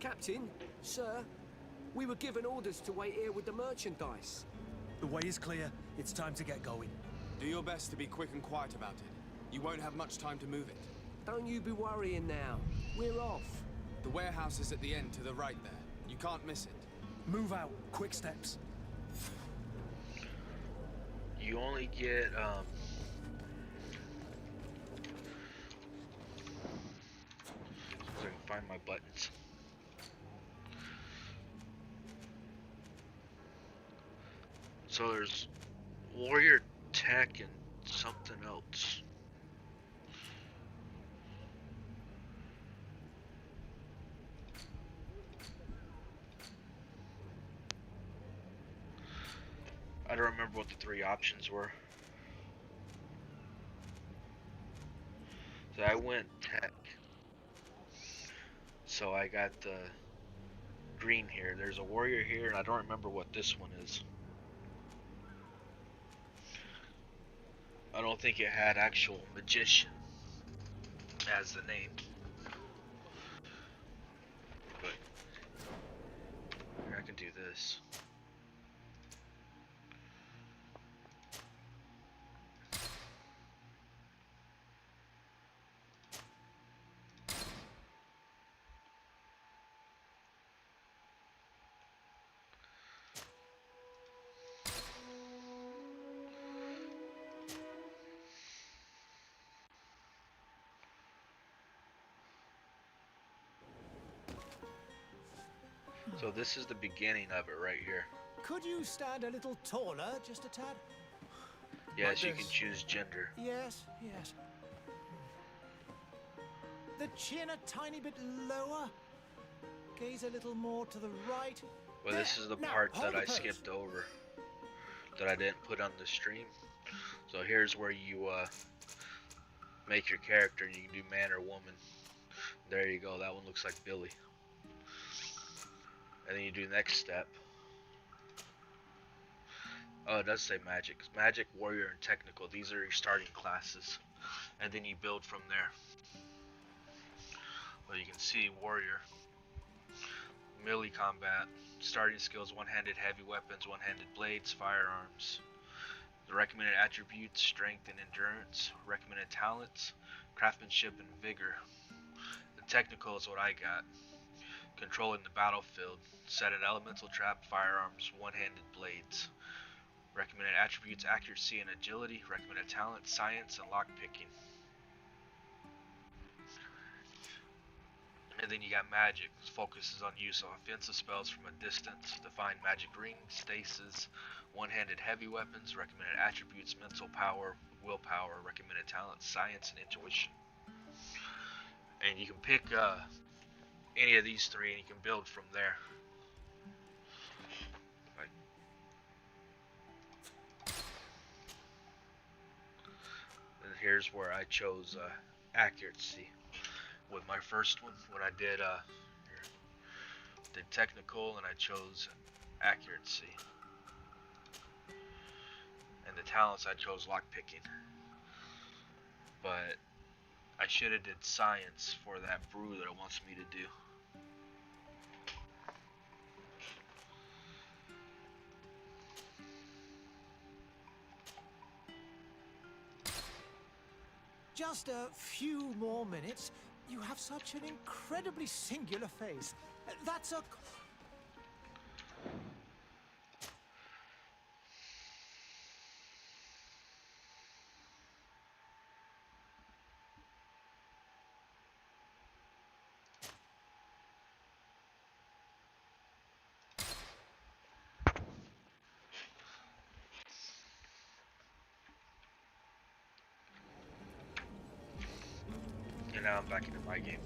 Captain, sir, we were given orders to wait here with the merchandise. The way is clear. It's time to get going. Do your best to be quick and quiet about it. You won't have much time to move it. Don't you be worrying now. We're off. The warehouse is at the end to the right there. You can't miss it. Move out. Quick steps. You only get, so I can find my buttons. So there's warrior tech and something else. I don't remember what the three options were. So I went tech. So I got the green here. There's a warrior here, and I don't remember what this one is. I don't think it had actual magician as the name. But I can do this. So this is the beginning of it right here. Could you stand a little taller, just a tad? Yes, Like you can this. choose gender. Yes, yes. The chin a tiny bit lower. Gaze a little more to the right. Well, this is the Now, part hold that the I pose. skipped over, that I didn't put on the stream. So here's where you make your character. You can do man or woman. There you go. That one looks like Billy. And then you do the next step. Oh, it does say magic. Magic, warrior, and technical. These are your starting classes. And then you build from there. Well, you can see warrior. Melee combat. Starting skills, one-handed heavy weapons, one-handed blades, firearms. The recommended attributes, strength and endurance. Recommended talents, craftsmanship and vigor. The technical is what I got. Controlling the battlefield. Set an elemental trap, firearms, one-handed blades. Recommended attributes, accuracy and agility. Recommended talent, science, and lockpicking. And then you got magic. Focuses on use of offensive spells from a distance. Define magic ring, stasis, one-handed heavy weapons. Recommended attributes, mental power, willpower. Recommended talent, science, and intuition. And you can pick any of these three and you can build from there. And here's where I chose accuracy. With my first one, when I did technical, and I chose accuracy. And the talents, I chose lockpicking. But I should have did science for that brew that it wants me to do. Just a few more minutes. You have such an incredibly singular face. That's a... And now I'm back into my game.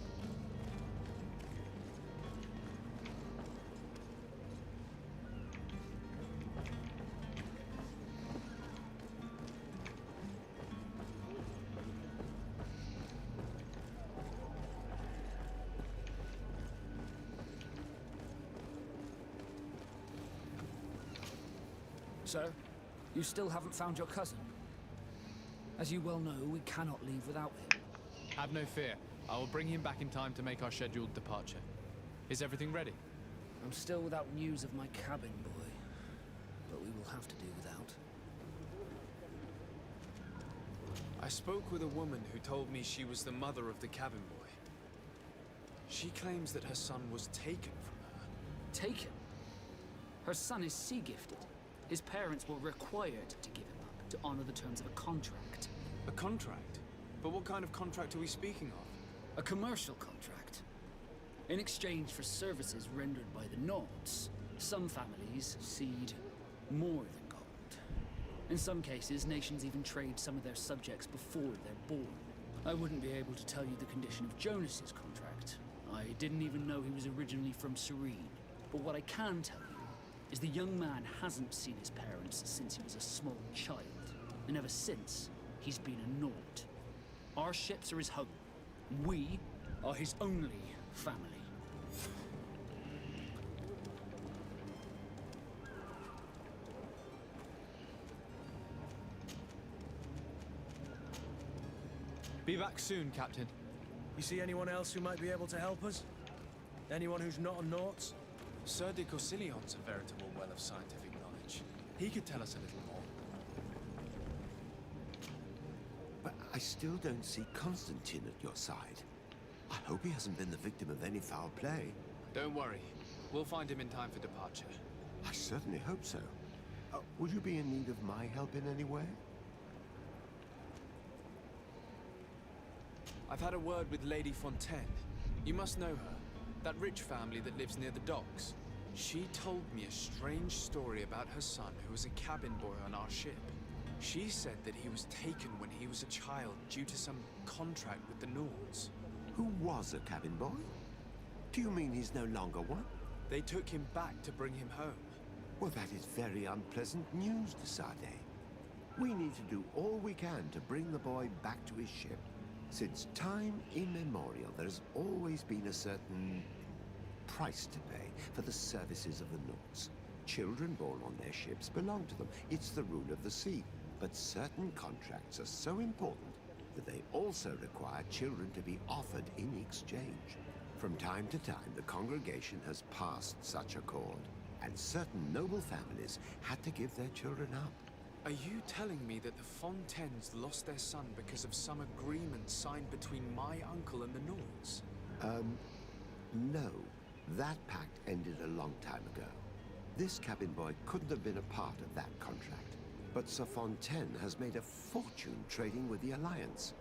So, you still haven't found your cousin? As you well know, we cannot leave without him. Have no fear. I will bring him back in time to make our scheduled departure. Is everything ready? I'm still without news of my cabin boy, but we will have to do without. I spoke with a woman who told me she was the mother of the cabin boy. She claims that her son was taken from her. Taken? Her son is sea-gifted. His parents were required to give him up to honor the terms of a contract. A contract? But what kind of contract are we speaking of? A commercial contract. In exchange for services rendered by the Nords, some families cede more than gold. In some cases, nations even trade some of their subjects before they're born. I wouldn't be able to tell you the condition of Jonas's contract. I didn't even know he was originally from Serene. But what I can tell you is the young man hasn't seen his parents since he was a small child. And ever since, he's been a Nord. Our ships are his home. We are his only family. Be back soon, Captain. You see anyone else who might be able to help us? Anyone who's not a Nauts? Sir de Corsillion's a veritable well of scientific knowledge. He could tell us a little more. But I still don't see Constantine at your side. I hope he hasn't been the victim of any foul play. Don't worry. We'll find him in time for departure. I certainly hope so. Would you be in need of my help in any way? I've had a word with Lady Fontaine. You must know her. That rich family that lives near the docks. She told me a strange story about her son who was a cabin boy on our ship. She said that he was taken when he was a child due to some contract with the Nords. Who was a cabin boy? Do you mean he's no longer one? They took him back to bring him home. Well, that is very unpleasant news, de Sade. We need to do all we can to bring the boy back to his ship. Since time immemorial, there's always been a certain price to pay for the services of the Nauts. Children born on their ships belong to them. It's the rule of the sea. But certain contracts are so important that they also require children to be offered in exchange. From time to time, the congregation has passed such accord, and certain noble families had to give their children up. Are you telling me that the Fontaines lost their son because of some agreement signed between my uncle and the Nords? No. That pact ended a long time ago. This cabin boy couldn't have been a part of that contract. But Sir Fontaine has made a fortune trading with the Alliance,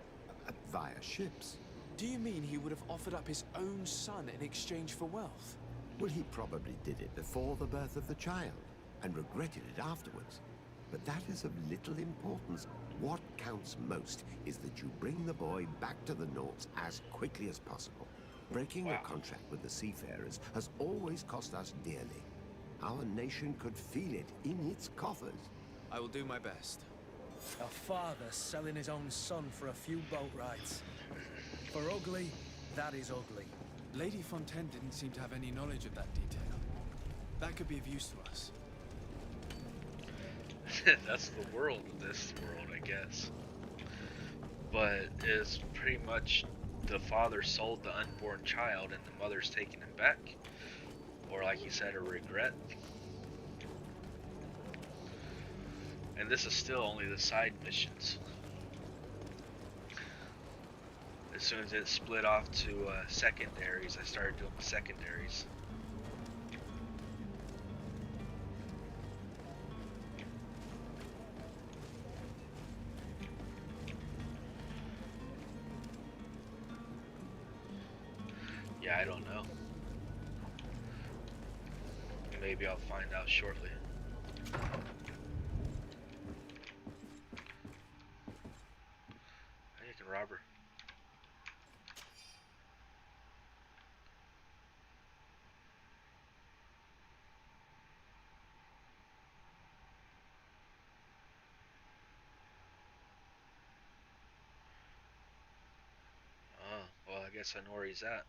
via ships. Do you mean he would have offered up his own son in exchange for wealth? Well, he probably did it before the birth of the child, and regretted it afterwards. But that is of little importance. What counts most is that you bring the boy back to the Nauts as quickly as possible. Breaking a contract with the seafarers has always cost us dearly. Our nation could feel it in its coffers. I will do my best. A father selling his own son for a few boat rides. For ugly, that is ugly. Lady Fontaine didn't seem to have any knowledge of that detail. That could be of use to us. That's the world of this world, I guess. But it's pretty much the father sold the unborn child and the mother's taking him back. Or like you said, a regret. And this is still only the side missions. As soon as it split off to secondaries, I started doing the secondaries. Yeah, I don't know. Maybe I'll find out shortly. Hey, you can rob her. Oh, well, I guess I know where he's at.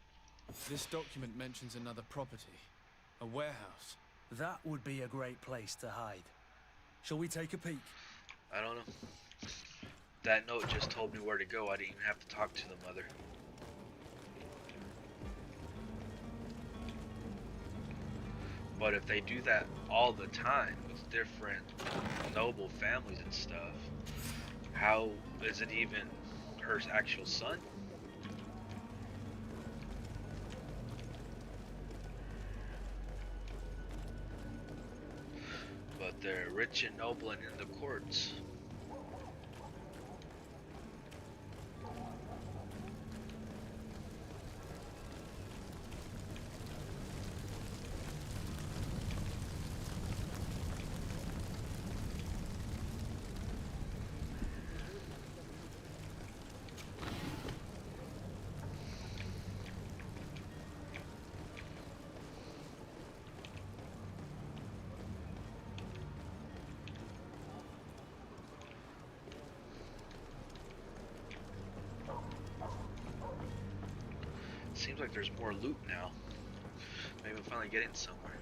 This document mentions another property. A warehouse. That would be a great place to hide. Shall we take a peek? I don't know. That note just told me where to go. I didn't even have to talk to the mother. But if they do that all the time with different noble families and stuff, how is it even her actual son? But they're rich and noble and in the courts. Seems like there's more loot now. Maybe I'm finally getting somewhere.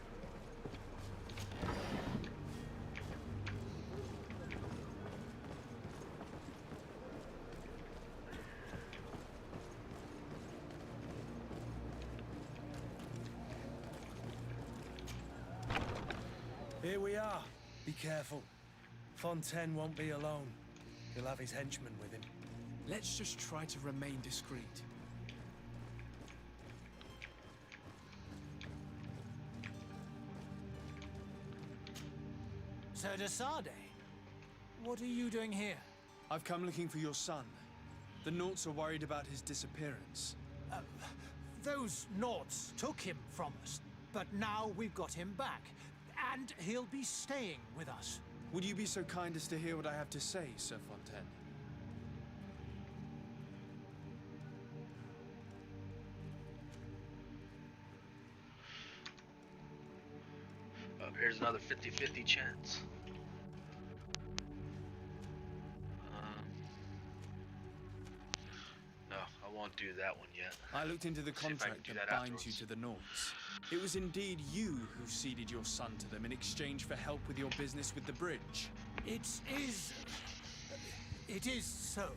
Here we are. Be careful. Fontaine won't be alone. He'll have his henchmen with him. Let's just try to remain discreet. Sir de Sade, what are you doing here? I've come looking for your son. The Nauts are worried about his disappearance. Those Nauts took him from us, but now we've got him back, and he'll be staying with us. Would you be so kind as to hear what I have to say, Sir Fontaine? Here's another 50-50 chance. do that one yet. I looked into the See if I can contract do that that binds you afterwards. to the Nords. It was indeed you who ceded your son to them in exchange for help with your business with the bridge. It is so.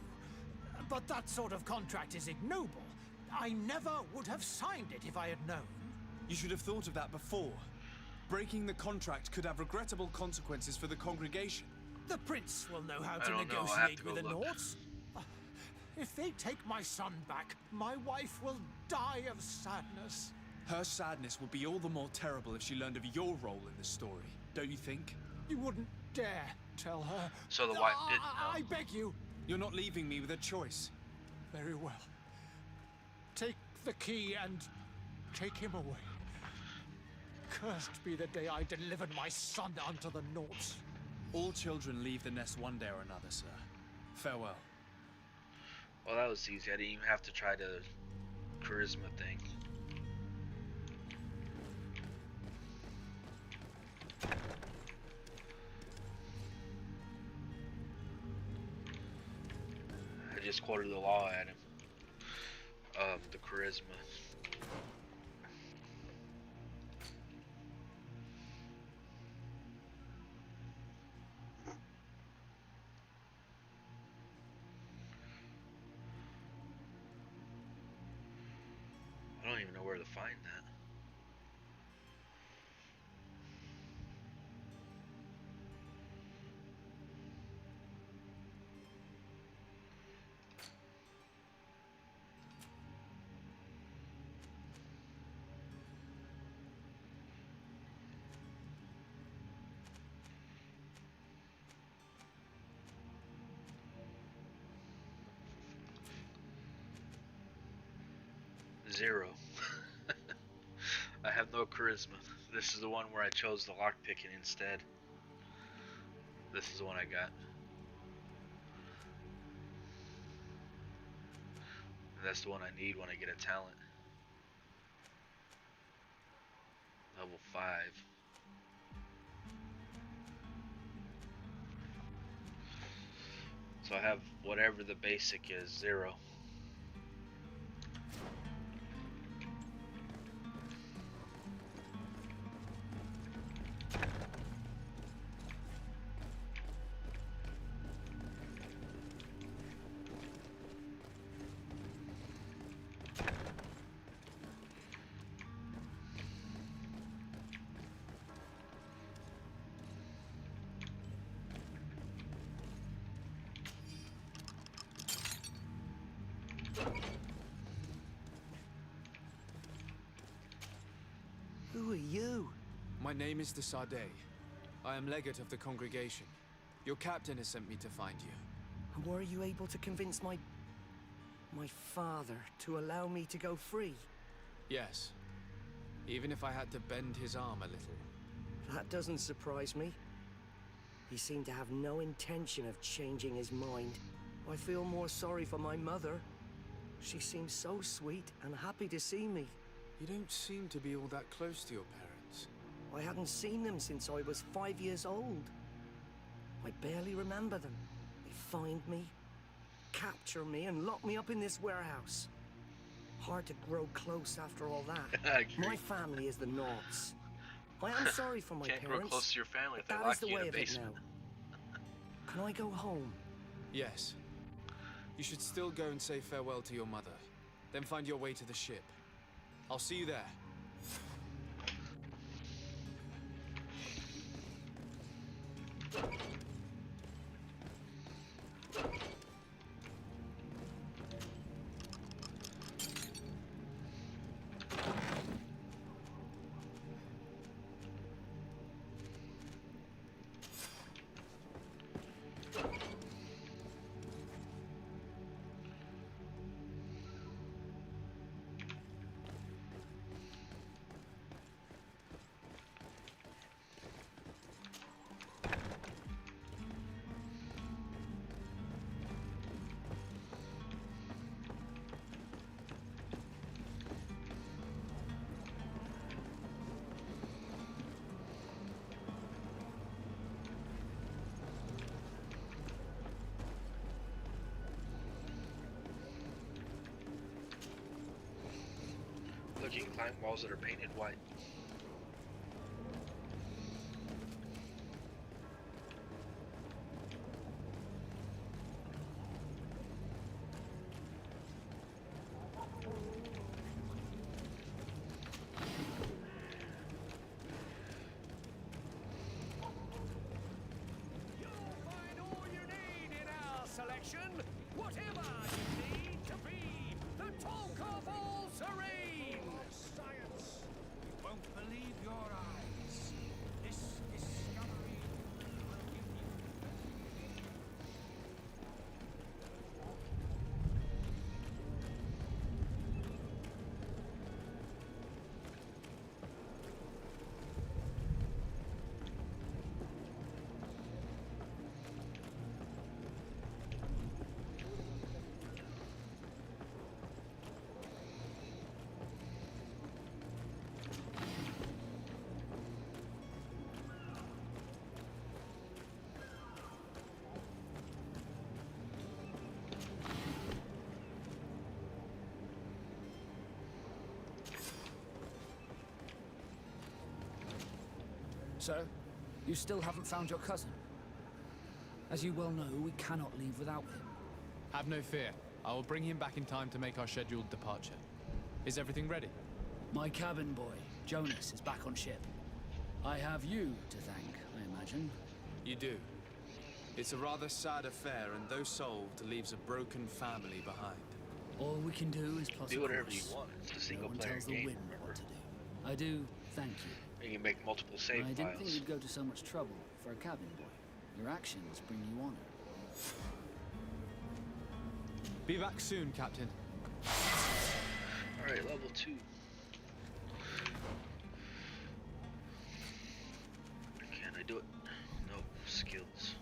But that sort of contract is ignoble. I never would have signed it if I had known. You should have thought of that before. Breaking the contract could have regrettable consequences for the congregation. The prince will know how I to don't know, I'll have negotiate to with go the look. Nords. If they take my son back, my wife will die of sadness. Her sadness would be all the more terrible if she learned of your role in the story, don't you think? You wouldn't dare tell her. So the wife didn't know. I beg you. You're not leaving me with a choice. Very well. Take the key and take him away. Cursed be the day I delivered my son unto the Nords. All children leave the nest one day or another, sir. Farewell. Well, that was easy. I didn't even have to try the charisma thing. I just quoted the law at him. The charisma. I don't even know where to find that. Zero. I have no charisma. This is the one where I chose the lockpicking instead. This is the one I got. And that's the one I need when I get a talent. Level 5. So I have whatever the basic is, 0. Who are you? My name is de Sardet. I am legate of the congregation. Your captain has sent me to find you. And were you able to convince my father to allow me to go free? Yes. Even if I had to bend his arm a little. That doesn't surprise me. He seemed to have no intention of changing his mind. I feel more sorry for my mother. She seemed so sweet and happy to see me. You don't seem to be all that close to your parents. I hadn't seen them since I was 5 years old. I barely remember them. They find me, capture me, and lock me up in this warehouse. Hard to grow close after all that. I agree. My family is the Nords. I am sorry for my Can't parents. grow close to your family if but they that is lock the you way in a of it basement. now. Can I go home? Yes. You should still go and say farewell to your mother. Then find your way to the ship. I'll see you there. can climb walls that are painted white. Whatever you need to be the talk of all Serene! Science! You won't believe your eyes. This discovery will give you... Sir, you still haven't found your cousin. As you well know, we cannot leave without him. Have no fear. I will bring him back in time to make our scheduled departure. Is everything ready? My cabin boy, Jonas, is back on ship. I have you to thank, I imagine. You do. It's a rather sad affair, and though solved, leaves a broken family behind. All we can do is plus Do whatever you want. It's a single no one player tells game. the wind what to do. I do thank you. And you make multiple save I didn't think files. you'd go to so much trouble for a cabin boy. Your actions bring you honor. Be back soon, Captain. Alright, level 2. Can I do it? No. Skills.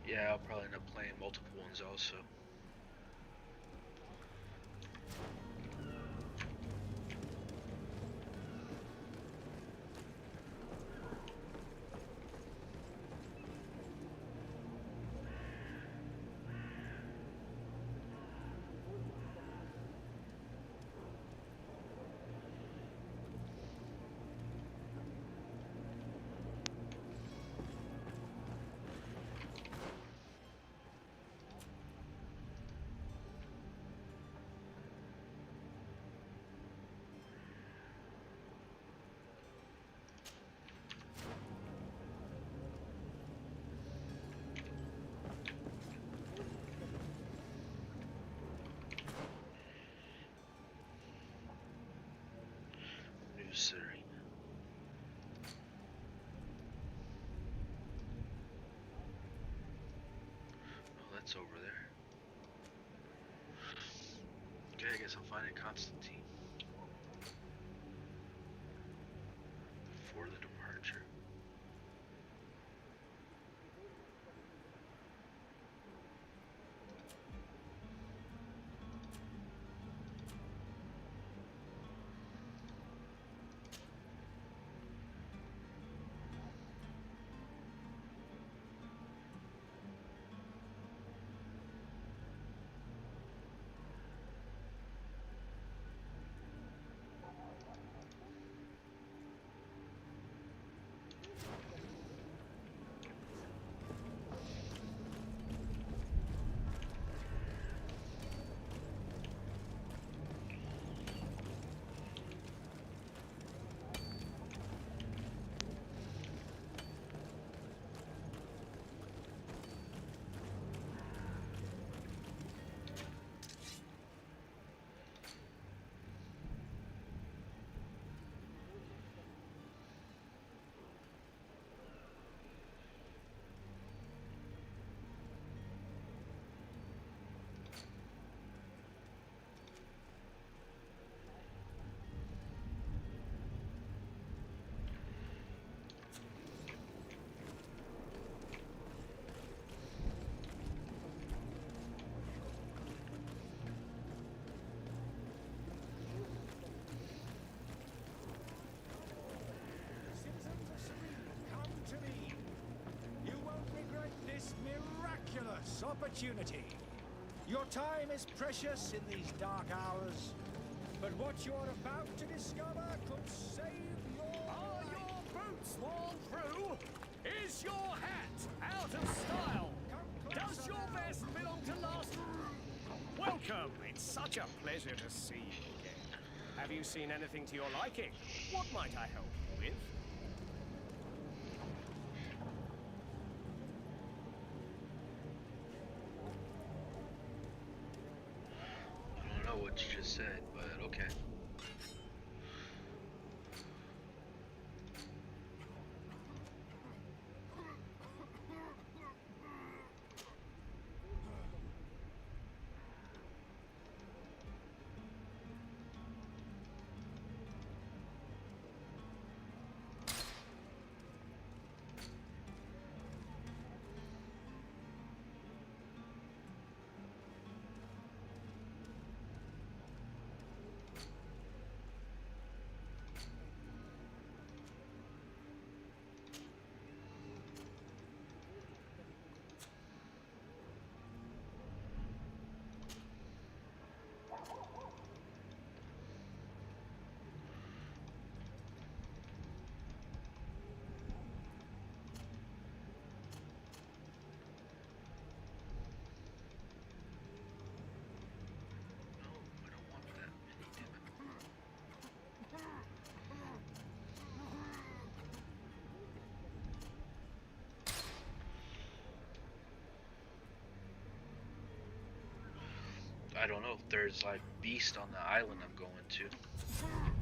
Yeah, I'll probably end up playing multiple ones also. Serene. Oh, that's over there. Okay, I guess I'll find a Constantine for the departure. miraculous opportunity. Your time is precious in these dark hours, but what you're about to discover could save your Are your boots worn through? Is your hat out of style? Does your vest belong to last? Welcome. It's such a pleasure to see you again. Have you seen anything to your liking? What might I help you with? I don't know what you just said, but okay. I don't know. There's like beast on the island I'm going to.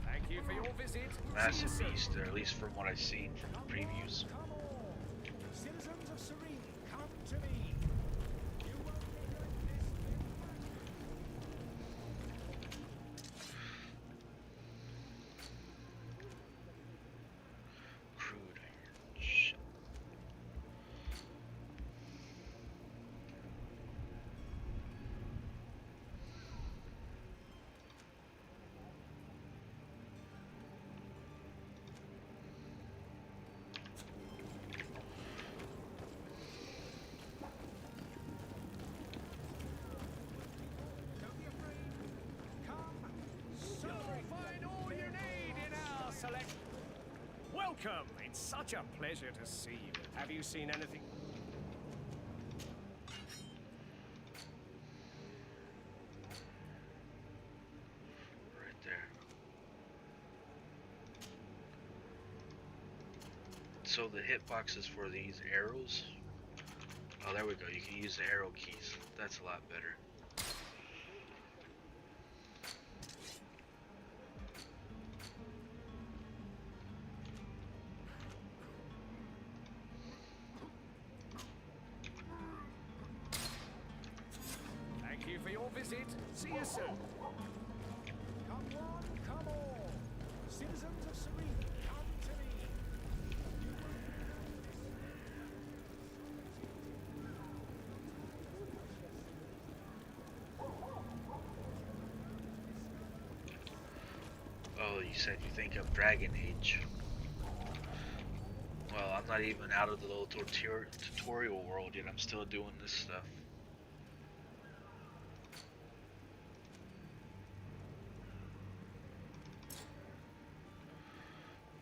Thank you for your visit. Massive beast, or at least from what I've seen from the previews. Come on! Citizens of Serene, come to me! You won't regret this. Crude iron. Shit. Don't be afraid. Come, celebrate. Find all you need in our select. Welcome. It's such a pleasure to see you. Have you seen anything? Right there. So the hitboxes for these arrows. Oh, there we go. You can use the arrow keys. That's a lot better. Thank you for your visit. See you soon. Come one, come all. Citizens of Serene, come to me. You won't Oh, you said you think of Dragon Age. Well, I'm not even out of the little tutorial world yet. I'm still doing this stuff.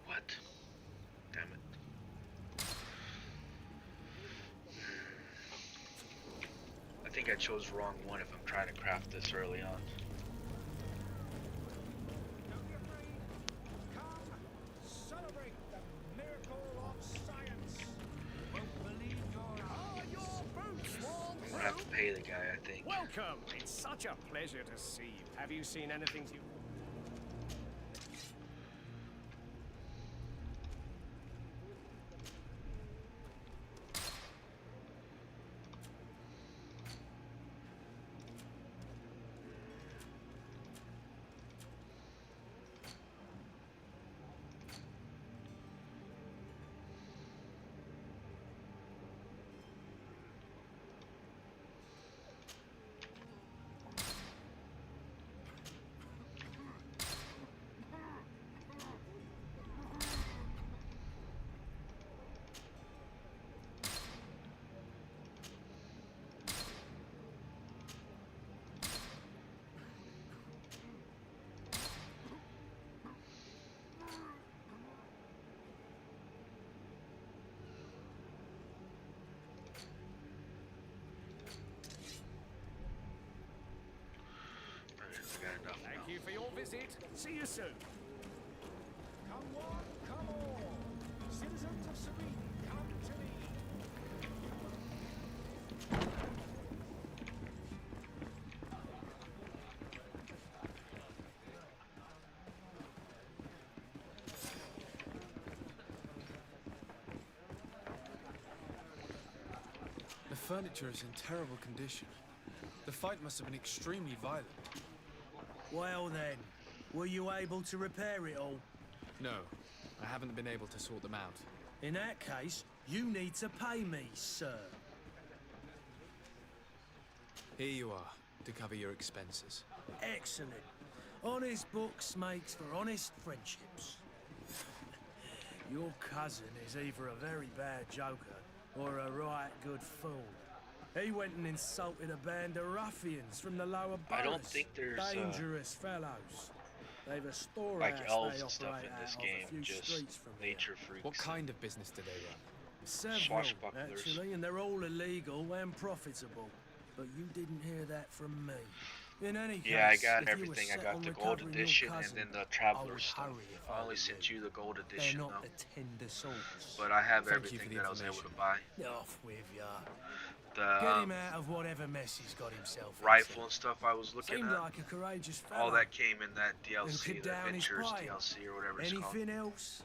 What? Damn it. I think I chose the wrong one if I'm trying to craft this early on. Don't be afraid. Come, celebrate the miracle of science. You won't believe Are your boots worn I'm gonna have to pay the guy, I think. Welcome. It's such a pleasure to see you. Have you seen anything you... visit. See you soon. Come one, come all. Citizens of Serene, come to me. The furniture is in terrible condition. The fight must have been extremely violent. Well then, were you able to repair it all? No, I haven't been able to sort them out. In that case, you need to pay me, sir. Here you are, to cover your expenses. Excellent. Honest books makes for honest friendships. Your cousin is either a very bad joker or a right good fool. He went and insulted a band of ruffians from the lower boroughs. I don't think there's dangerous fellows. They've a storehouse like elves they and stuff operate in this out of game, a few just streets from here. nature freaks. What kind of business do they run? Several, Swashbucklers. actually, and they're all illegal and profitable. But you didn't hear that from me. In any case, Yeah, I got if you were everything. I set got on the gold recovering your edition and cousin, then the I traveler would stuff. hurry if I I only were sent you the gold They're edition not though. the tender sorts. But I have Thank you for everything the that I was able to information. buy. Off with ya. The Get him out of whatever mess he's got himself rifle into. and stuff I was looking Seemed at. like a courageous fellow. All that came in that Who DLC, could the down his Adventures pride. DLC or whatever it's called. Anything else?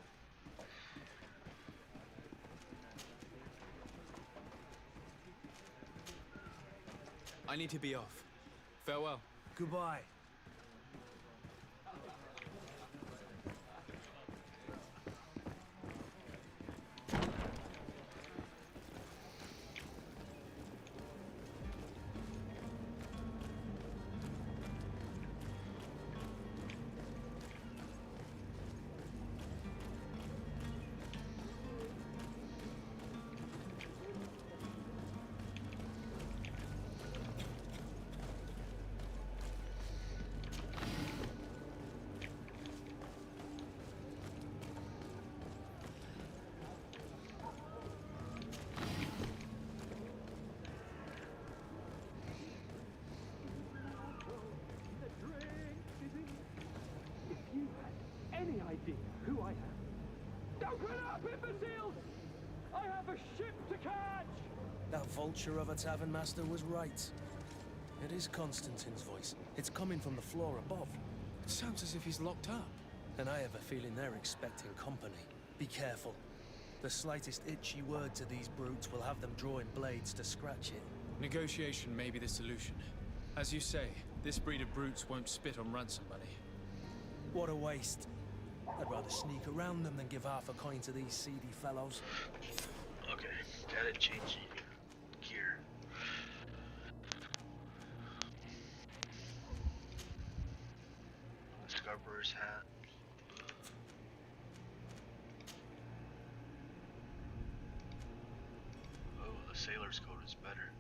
I need to be off. Farewell. Goodbye. Any idea who I am? Don't run up, imbeciles! I have a ship to catch! That vulture of a tavern master was right. It is Constantine's voice. It's coming from the floor above. It sounds as if he's locked up. And I have a feeling they're expecting company. Be careful. The slightest itchy word to these brutes will have them drawing blades to scratch it. Negotiation may be the solution. As you say, this breed of brutes won't spit on ransom money. What a waste. I'd rather sneak around them than give half a coin to these seedy fellows. Okay, gotta change gear. Discoverer's hat. Oh, the sailor's coat is better.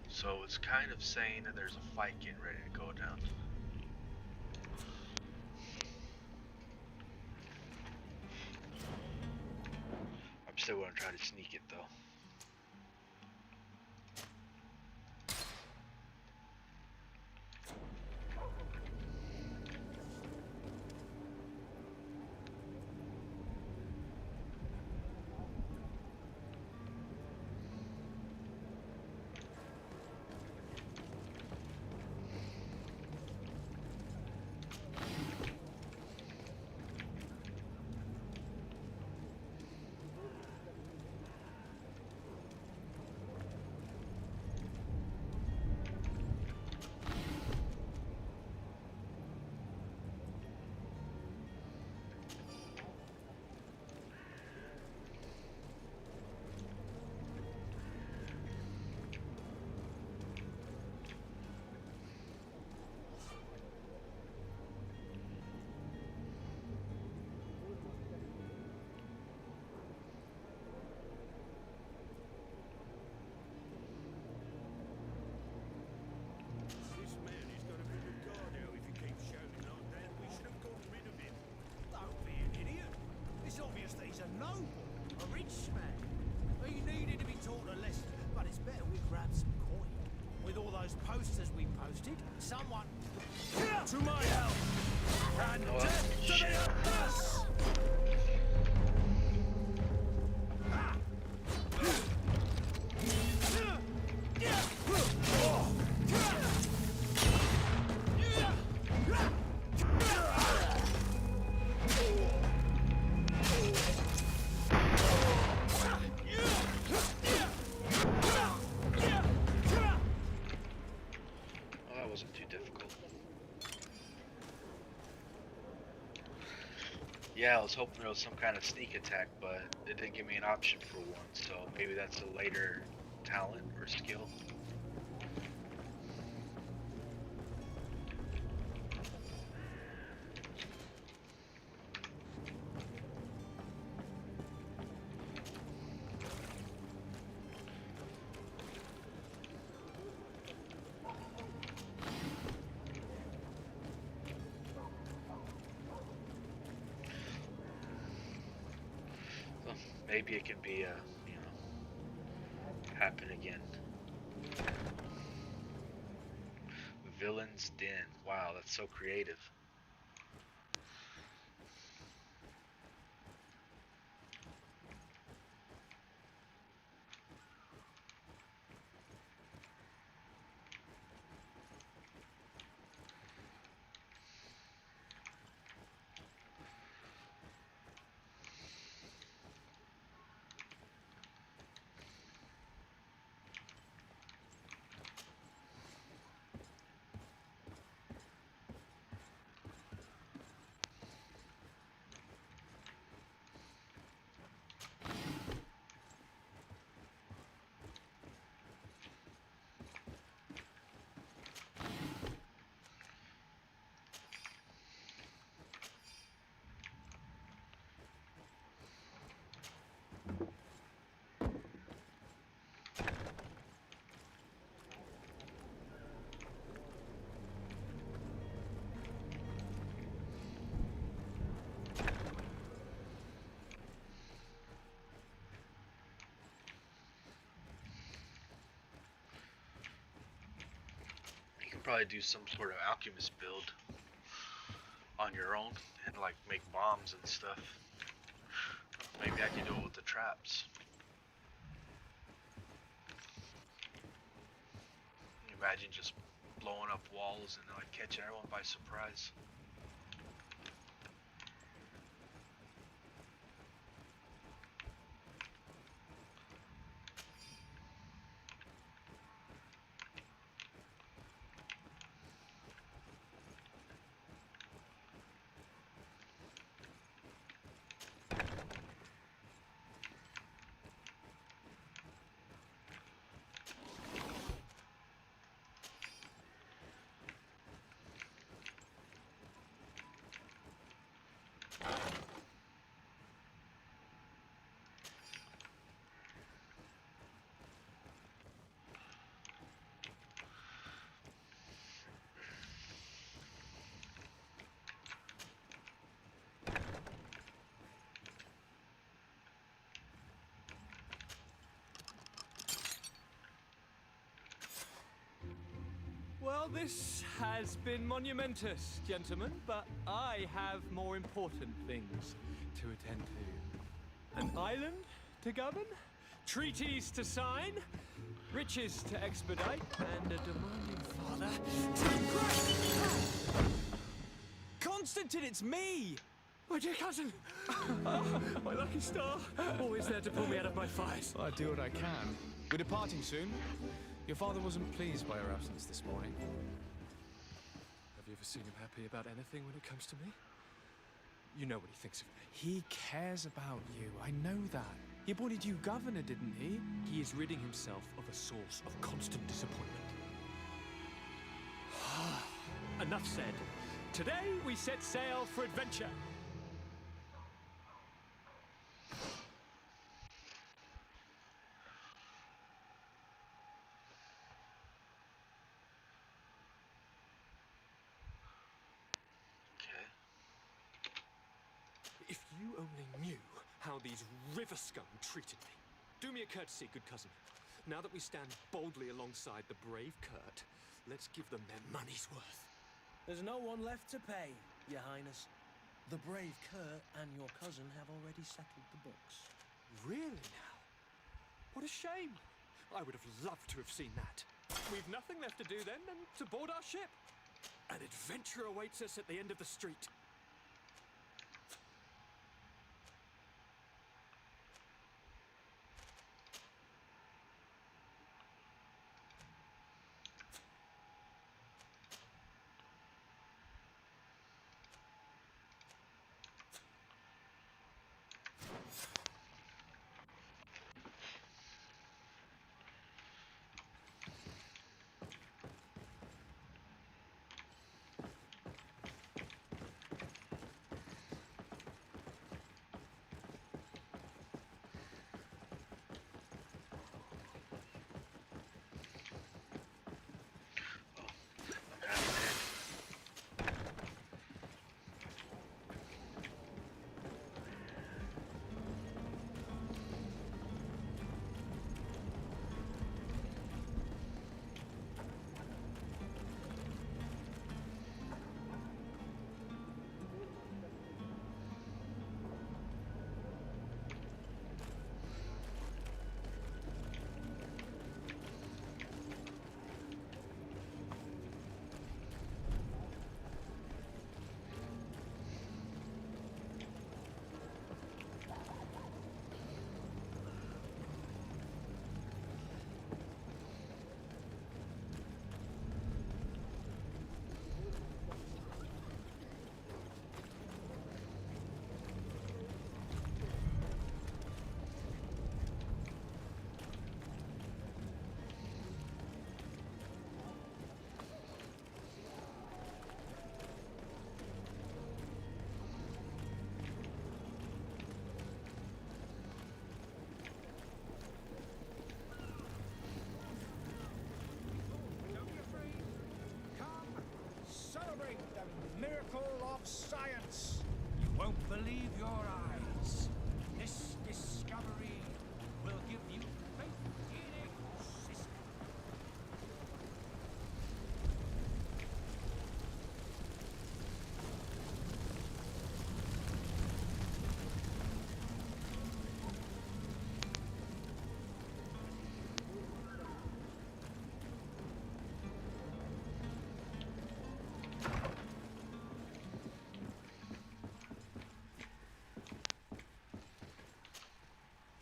So it's kind of saying that there's a fight getting ready to go down. I'm still gonna try to sneak it though. Yeah, I was hoping there was some kind of sneak attack, but it didn't give me an option for one, so maybe that's a later talent or skill. Maybe it can be, happen again. Villain's Den. Wow, that's so creative. Probably do some sort of alchemist build on your own and like make bombs and stuff. Maybe I can do it with the traps. Imagine just blowing up walls and like catching everyone by surprise. Well, this has been monumentous, gentlemen, but I have more important things to attend to. An island to govern, treaties to sign, riches to expedite, and a demanding father to impress. Constantine, it's me! My dear cousin! My lucky star! Always there to pull me out of my fires. I do what I can. We're departing soon. Your father wasn't pleased by our absence this morning. Have you ever seen him happy about anything when it comes to me? You know what he thinks of me. He cares about you. I know that. He appointed you governor, didn't he? He is ridding himself of a source of constant disappointment. Enough said. Today we set sail for adventure. If you only knew how these river scum treated me. Do me a courtesy, good cousin. Now that we stand boldly alongside the brave Kurt, let's give them their money's worth. There's no one left to pay, Your Highness. The brave Kurt and your cousin have already settled the books. Really now? What a shame. I would have loved to have seen that. We've nothing left to do then than to board our ship. An adventure awaits us at the end of the street. believe your eyes. This discovery will give you faith in existence.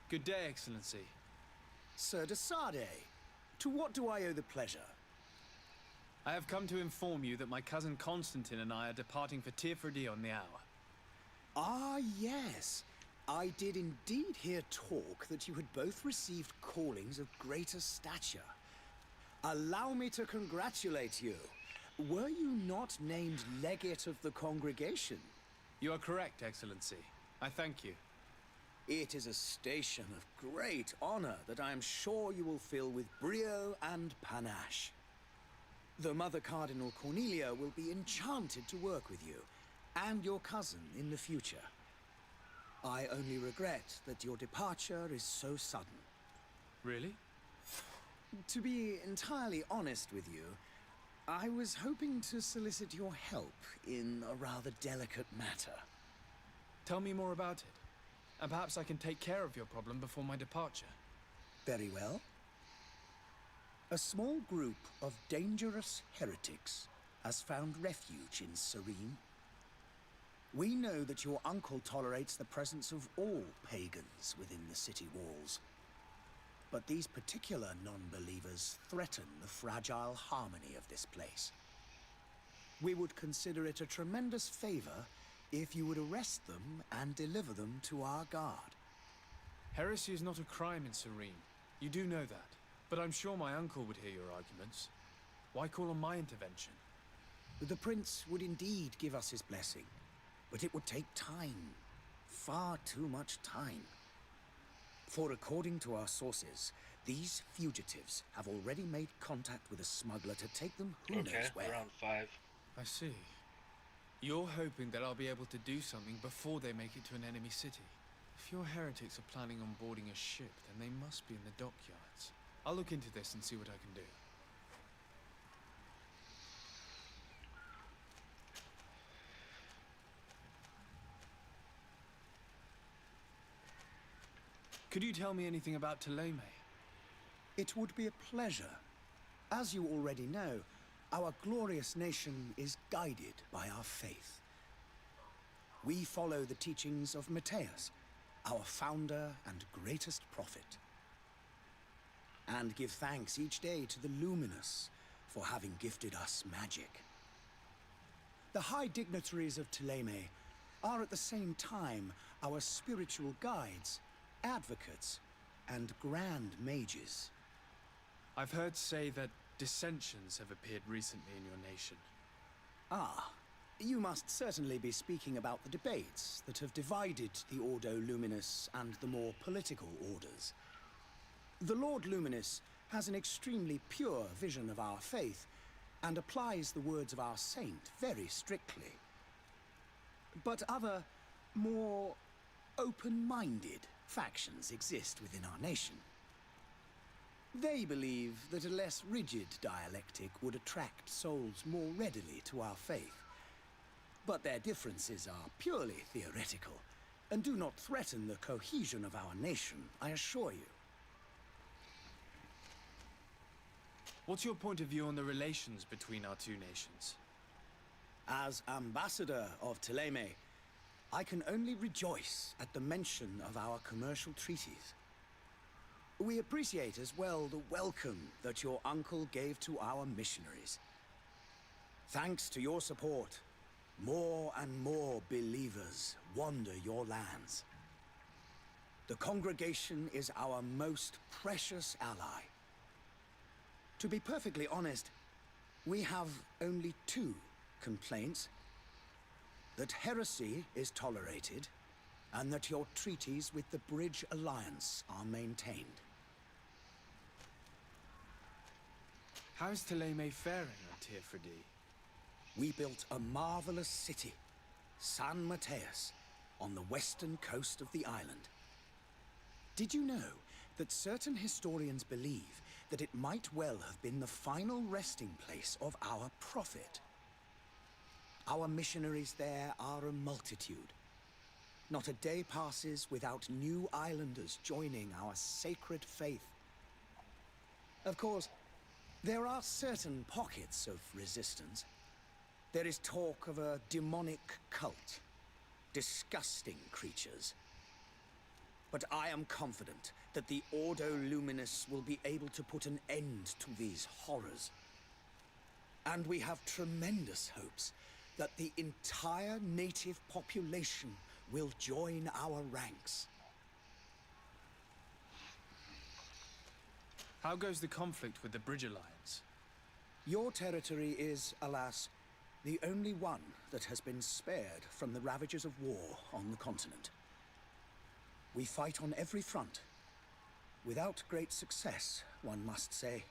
Good day, Excellency. Sir de Sardet, to what do I owe the pleasure? I have come to inform you that my cousin Constantine and I are departing for Tirfredi on the hour. Ah, yes. I did indeed hear talk that you had both received callings of greater stature. Allow me to congratulate you. Were you not named legate of the congregation? You are correct, Excellency. I thank you. It is a station of great honor that I am sure you will fill with brio and panache. The Mother Cardinal Cornelia will be enchanted to work with you, and your cousin in the future. I only regret that your departure is so sudden. Really? To be entirely honest with you, I was hoping to solicit your help in a rather delicate matter. Tell me more about it. And perhaps I can take care of your problem before my departure. Very well. A small group of dangerous heretics has found refuge in Serene. We know that your uncle tolerates the presence of all pagans within the city walls. But these particular non-believers threaten the fragile harmony of this place. We would consider it a tremendous favor if you would arrest them and deliver them to our guard. Heresy is not a crime in Serene. You do know that. But I'm sure my uncle would hear your arguments. Why call on my intervention? The prince would indeed give us his blessing, but it would take time. Far too much time. For according to our sources, these fugitives have already made contact with a smuggler to take them who knows where. Around 5. I see. You're hoping that I'll be able to do something before they make it to an enemy city. If your heretics are planning on boarding a ship, then they must be in the dockyards. I'll look into this and see what I can do. Could you tell me anything about Thélème? It would be a pleasure. As you already know, our glorious nation is guided by our faith. We follow the teachings of Matthias, our founder and greatest prophet, and give thanks each day to the Luminous for having gifted us magic. The high dignitaries of Thélème are at the same time our spiritual guides, advocates, and grand mages. I've heard say that dissensions have appeared recently in your nation. Ah, you must certainly be speaking about the debates that have divided the Ordo Luminous and the more political orders. The Lord Luminous has an extremely pure vision of our faith and applies the words of our saint very strictly. But other, more open-minded factions exist within our nation. They believe that a less rigid dialectic would attract souls more readily to our faith. But their differences are purely theoretical, and do not threaten the cohesion of our nation, I assure you. What's your point of view on the relations between our two nations? As ambassador of Thélème, I can only rejoice at the mention of our commercial treaties. We appreciate as well the welcome that your uncle gave to our missionaries. Thanks to your support, more and more believers wander your lands. The congregation is our most precious ally. To be perfectly honest, we have only two complaints: that heresy is tolerated, and that your treaties with the Bridge Alliance are maintained. How's Thélème faring on Tirfredi? We built a marvelous city, San Matthias, on the western coast of the island. Did you know that certain historians believe that it might well have been the final resting place of our prophet? Our missionaries there are a multitude. Not a day passes without new islanders joining our sacred faith. Of course, there are certain pockets of resistance. There is talk of a demonic cult. Disgusting creatures. But I am confident that the Ordo Luminous will be able to put an end to these horrors. And we have tremendous hopes that the entire native population will join our ranks. How goes the conflict with the Bridge Alliance? Your territory is, alas, the only one that has been spared from the ravages of war on the continent. We fight on every front. Without great success, one must say.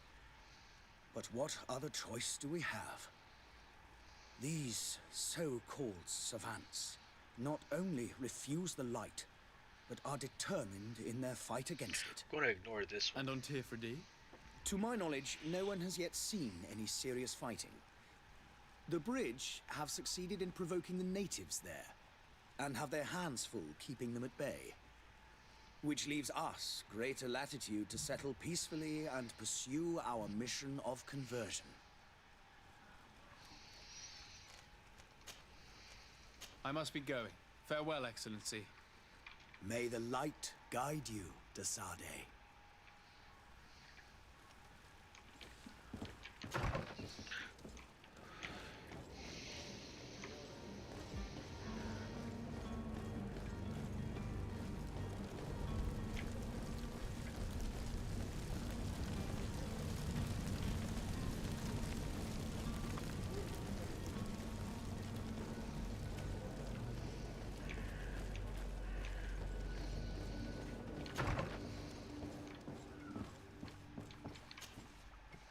But what other choice do we have? These so-called savants not only refuse the light, but are determined in their fight against it. I'm gonna ignore this one. And on Teer Fradee? To my knowledge, no one has yet seen any serious fighting. The Bridge have succeeded in provoking the natives there, and have their hands full keeping them at bay. Which leaves us greater latitude to settle peacefully and pursue our mission of conversion. I must be going. Farewell, Excellency. May the light guide you, de Sade.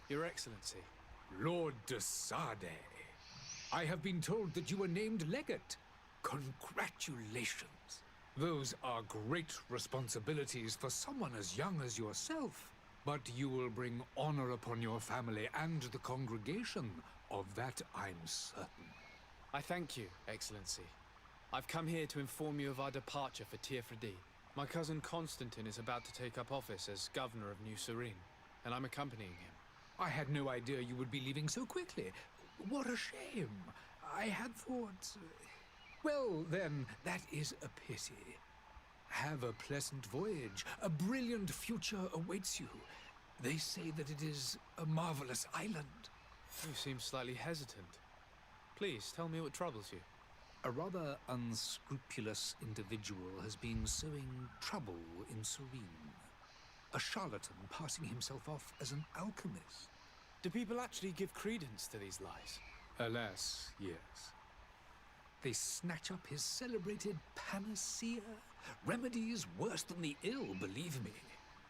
Your Excellency. Lord de Sade, I have been told that you were named Legate. Congratulations. Those are great responsibilities for someone as young as yourself. But you will bring honor upon your family and the congregation. Of that I'm certain. I thank you, Excellency. I've come here to inform you of our departure for Teer Fradee. My cousin Constantine is about to take up office as Governor of New Serene, and I'm accompanying him. I had no idea you would be leaving so quickly. What a shame. I had thought... Well, then, that is a pity. Have a pleasant voyage. A brilliant future awaits you. They say that it is a marvelous island. You seem slightly hesitant. Please, tell me what troubles you. A rather unscrupulous individual has been sowing trouble in Serene. A charlatan passing himself off as an alchemist. Do people actually give credence to these lies? Alas, yes. They snatch up his celebrated panacea. Remedies worse than the ill, believe me.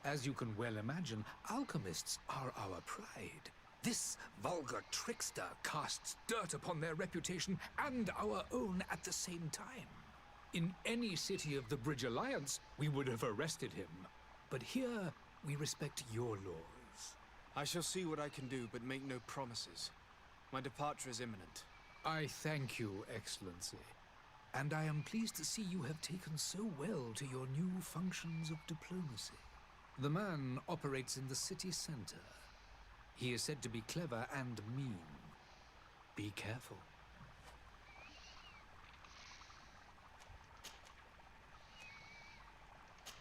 As you can well imagine, alchemists are our pride. This vulgar trickster casts dirt upon their reputation and our own at the same time. In any city of the Bridge Alliance, we would have arrested him. But here, we respect your laws. I shall see what I can do, but make no promises. My departure is imminent. I thank you, Excellency. And I am pleased to see you have taken so well to your new functions of diplomacy. The man operates in the city center. He is said to be clever and mean. Be careful.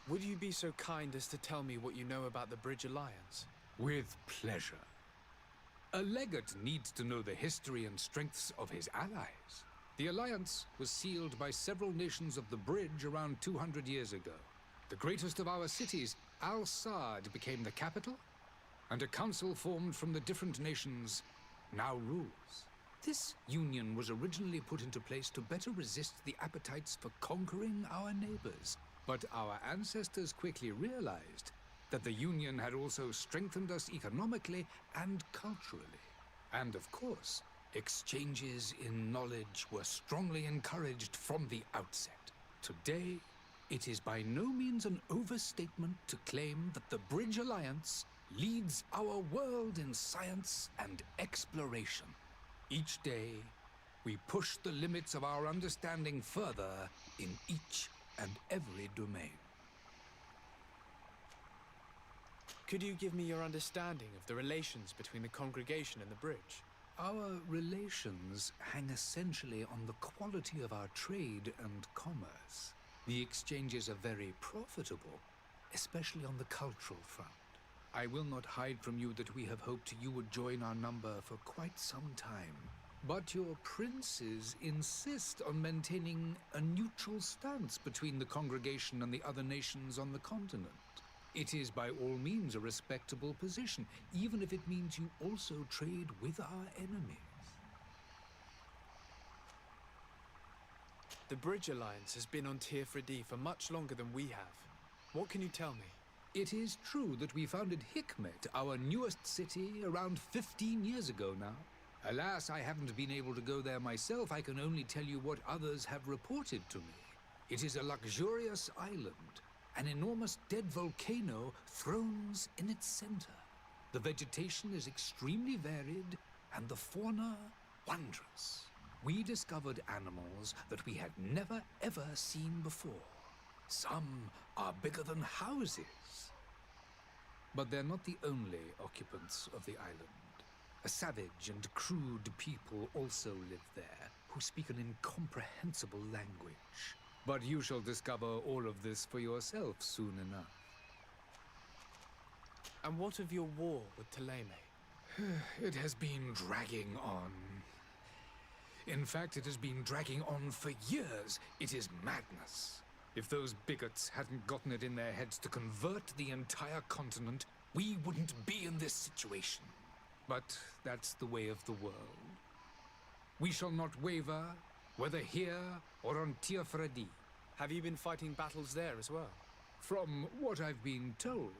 Would you be so kind as to tell me what you know about the Bridge Alliance? With pleasure. A legate needs to know the history and strengths of his allies. The alliance was sealed by several nations of the Bridge around 200 years ago. The greatest of our cities, Al-Sad, became the capital, and a council formed from the different nations now rules. This union was originally put into place to better resist the appetites for conquering our neighbors. But our ancestors quickly realized that the Union had also strengthened us economically and culturally. And of course, exchanges in knowledge were strongly encouraged from the outset. Today, it is by no means an overstatement to claim that the Bridge Alliance leads our world in science and exploration. Each day, we push the limits of our understanding further in each and every domain. Could you give me your understanding of the relations between the congregation and the bridge? Our relations hang essentially on the quality of our trade and commerce. The exchanges are very profitable, especially on the cultural front. I will not hide from you that we have hoped you would join our number for quite some time. But your princes insist on maintaining a neutral stance between the congregation and the other nations on the continent. It is by all means a respectable position, even if it means you also trade with our enemies. The Bridge Alliance has been on Teer-Fradee for much longer than we have. What can you tell me? It is true that we founded Hikmet, our newest city, around 15 years ago now. Alas, I haven't been able to go there myself. I can only tell you what others have reported to me. It is a luxurious island. An enormous dead volcano thrones in its center. The vegetation is extremely varied, and the fauna wondrous. We discovered animals that we had never ever seen before. Some are bigger than houses. But they're not the only occupants of the island. A savage and crude people also live there, who speak an incomprehensible language. But you shall discover all of this for yourself soon enough. And what of your war with Thélème? It has been dragging on. In fact, it has been dragging on for years. It is madness. If those bigots hadn't gotten it in their heads to convert the entire continent, we wouldn't be in this situation. But that's the way of the world. We shall not waver, whether here or on Teer-Fradee. Have you been fighting battles there as well? From what I've been told,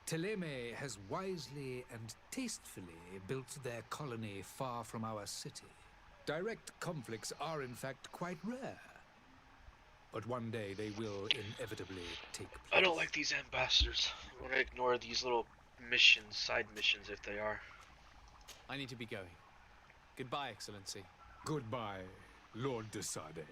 Thélème has wisely and tastefully built their colony far from our city. Direct conflicts are in fact quite rare. But one day they will inevitably take place. I don't like these ambassadors. I want to ignore these little missions, side missions if they are. I need to be going. Goodbye, Excellency. Goodbye, Lord de Sade.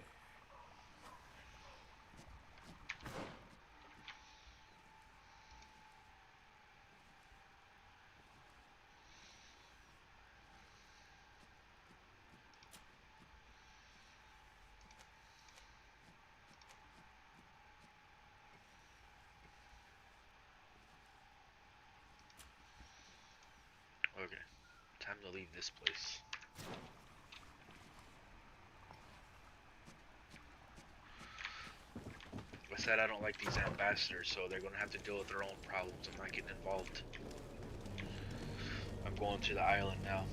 Okay, time to leave this place. I said I don't like these ambassadors, so they're gonna have to deal with their own problems. I'm not getting involved. I'm going to the island now.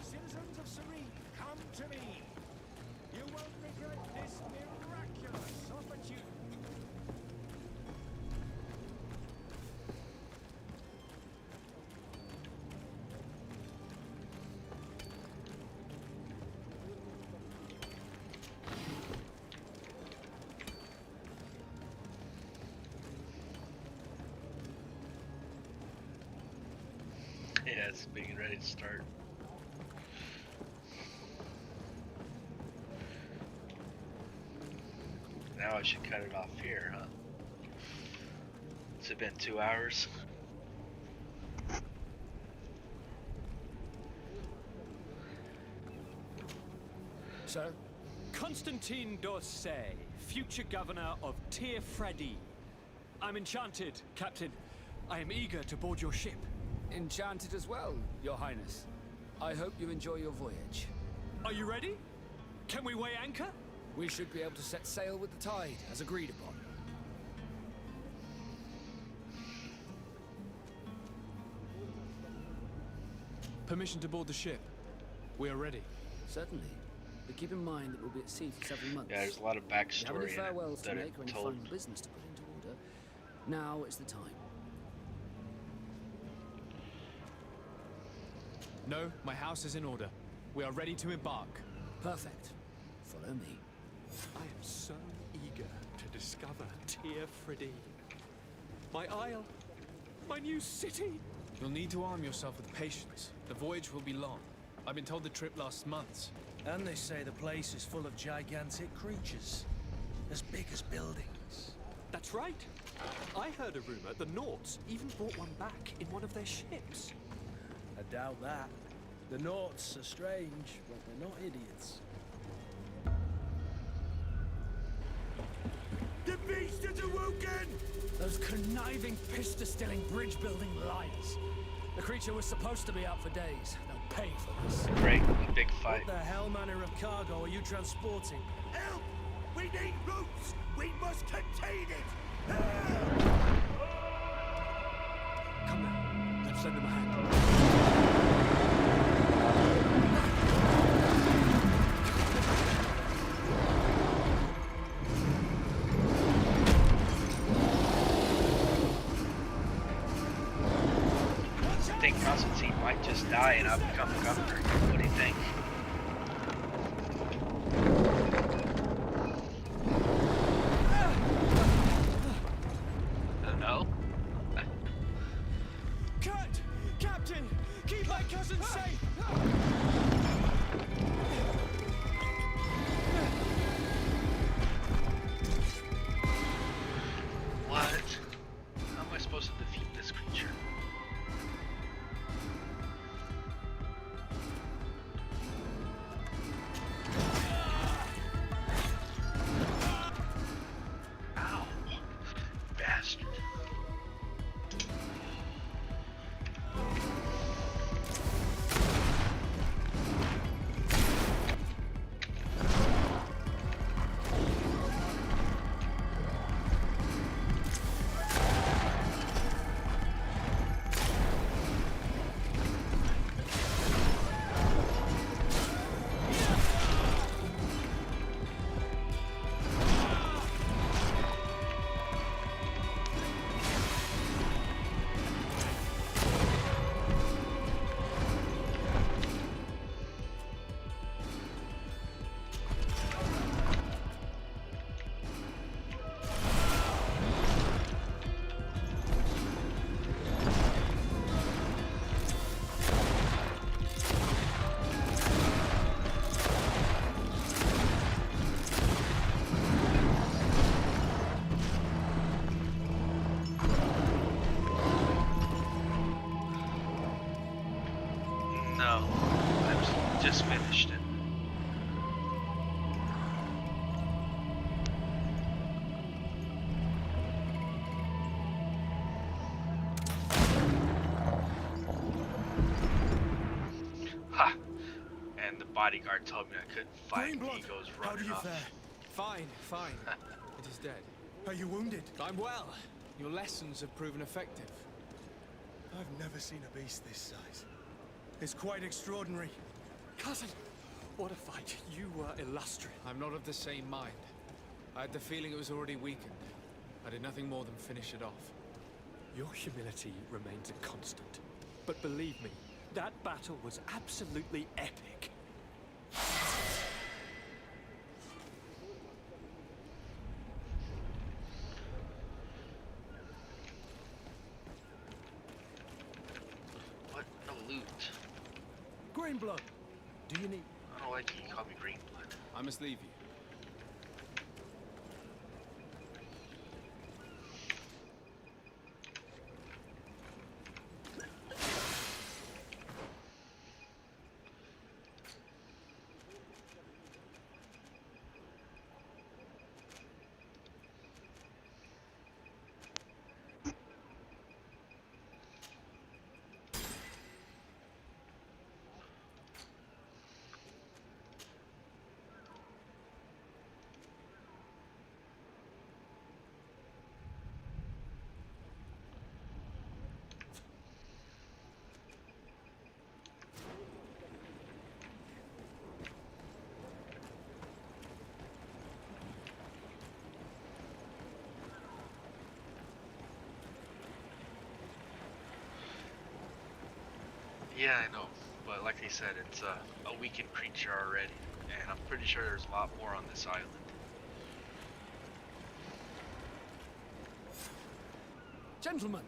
Citizens of Serene, come to me. You won't regret this miraculous opportunity. Yeah, it's being ready to start. Now I should cut it off here, huh? Has it been 2 hours? Sir? Constantine d'Orsay, future governor of Teer-Fradee. I'm enchanted, Captain. I am eager to board your ship. Enchanted as well, Your Highness. I hope you enjoy your voyage. Are you ready? Can we weigh anchor? We should be able to set sail with the tide, as agreed upon. Permission to board the ship. We are ready. Certainly. But keep in mind that we'll be at sea for several months. Yeah, there's a lot of If you have backstory any in farewells it to that make or are any told. final business to put into order, now is the time. No, my house is in order. We are ready to embark. Perfect. Follow me. I am so eager to discover Tyr Fridee. My isle, my new city. You'll need to arm yourself with patience. The voyage will be long. I've been told the trip lasts months. And they say the place is full of gigantic creatures, as big as buildings. That's right. I heard a rumor the Nauts even brought one back in one of their ships. I doubt that. The Nauts are strange, but they're not idiots. The beast is awoken! Those conniving, pista-stilling, bridge-building liars. The creature was supposed to be out for days. They'll pay for this. Great, a big fight. What the hell manner of cargo are you transporting? Help! We need routes! We must contain it! Come now, let's lend them a hand. I think Constantine might just die and I'll become governor. What do you think? I don't know. Cut! Captain! Keep my cousin safe! What? How am I supposed to defeat this creature? Ow. Bastard. No, I've just finished it. Ha! And the bodyguard told me I couldn't fight. Greenblood, He goes how do running you off. fare? Fine, fine. It is dead. Are you wounded? I'm well. Your lessons have proven effective. I've never seen a beast this size. It's quite extraordinary. Cousin, what a fight. You were illustrious. I'm not of the same mind. I had the feeling it was already weakened. I did nothing more than finish it off. Your humility remains a constant. But believe me, that battle was absolutely epic. What? No loot. Greenblood, do you need... I don't like it. You call me Greenblood. I must leave you. Yeah, I know, but like I said, it's a weakened creature already, and I'm pretty sure there's a lot more on this island. Gentlemen!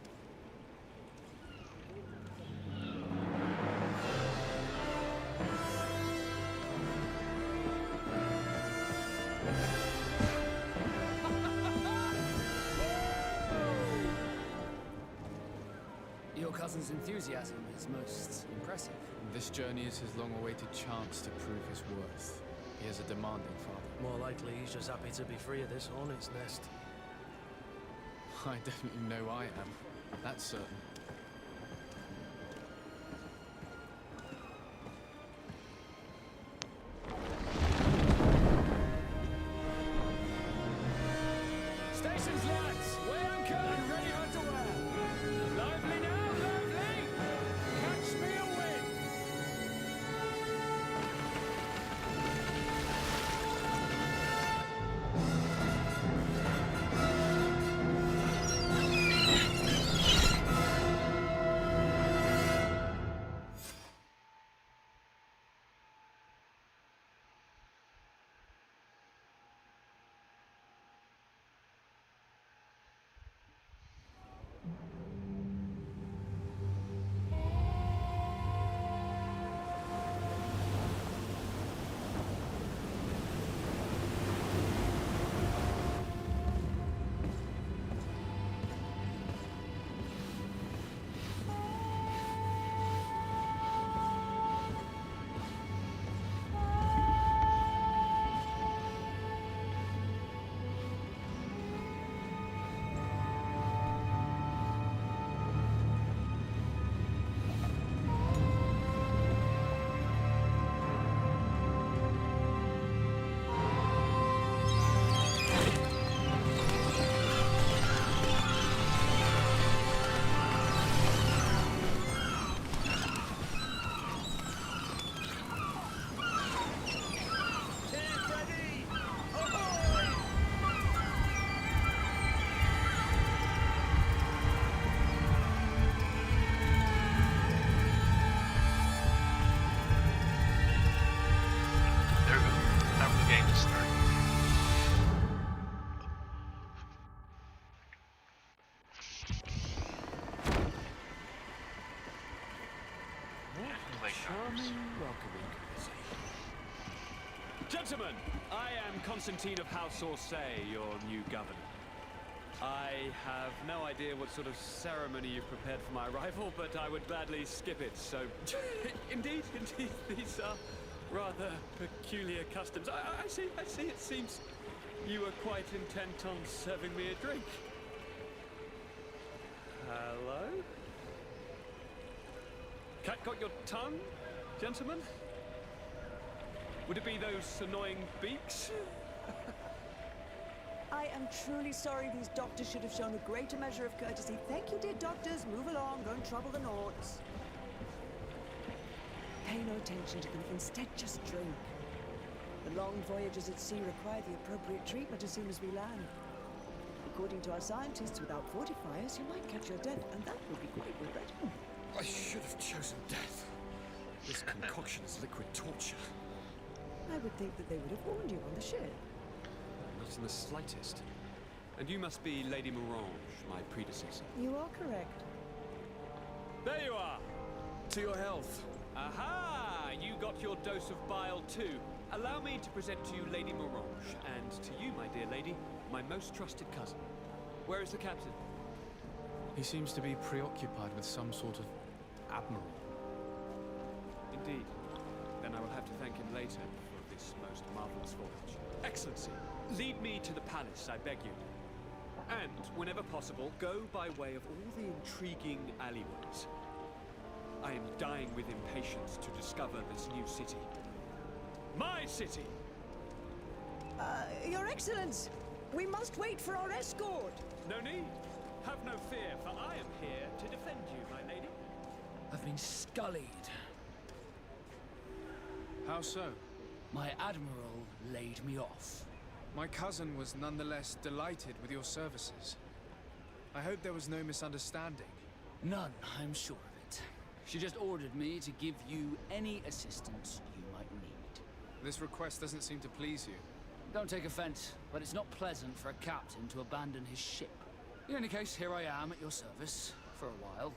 Your cousin's enthusiasm is most impressive. This journey is his long-awaited chance to prove his worth. He is a demanding father. More likely he's just happy to be free of this hornet's nest. I definitely know I am. That's certain. Stations, lads! Weigh anchor and ready her to wear! Lively now, lively! Catch me a wind! Gentlemen, I am Constantine of House Orsay, your new governor. I have no idea what sort of ceremony you've prepared for my arrival, but I would gladly skip it, so... Indeed, these are rather peculiar customs. I see, it seems you were quite intent on serving me a drink. Hello? Cat got your tongue, gentlemen? Would it be those annoying beaks? I am truly sorry. These doctors should have shown a greater measure of courtesy. Thank you, dear doctors. Move along. Don't trouble the Nords. Pay no attention to them. Instead, just drink. The long voyages at sea require the appropriate treatment as soon as we land. According to our scientists, without fortifiers, you might catch your death, and that would be quite regrettable. I should have chosen death. This concoction is liquid torture. I would think that they would have warned you on the ship. Not in the slightest. And you must be Lady Morange, my predecessor. You are correct. There you are! To your health. Aha! You got your dose of bile too. Allow me to present to you Lady Morange, and to you, my dear lady, my most trusted cousin. Where is the captain? He seems to be preoccupied with some sort of admiral. Indeed. Then I will have to thank him later for this most marvelous voyage. Excellency, lead me to the palace, I beg you. And, whenever possible, go by way of all the intriguing alleyways. I am dying with impatience to discover this new city. My city! Your Excellence! We must wait for our escort! No need. Have no fear, for I am here to defend you, my lady. I've been scullied. How so? My admiral laid me off. My cousin was nonetheless delighted with your services. I hope there was no misunderstanding. None, I'm sure of it. She just ordered me to give you any assistance you might need. This request doesn't seem to please you. Don't take offense, but it's not pleasant for a captain to abandon his ship. In any case, here I am at your service for a while.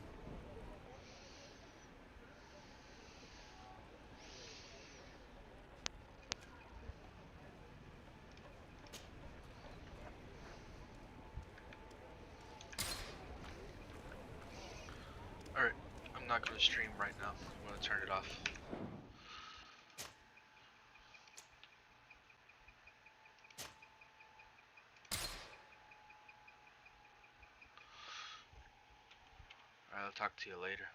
Alright, I'm not gonna stream right now. I'm gonna turn it off. Alright, I'll talk to you later.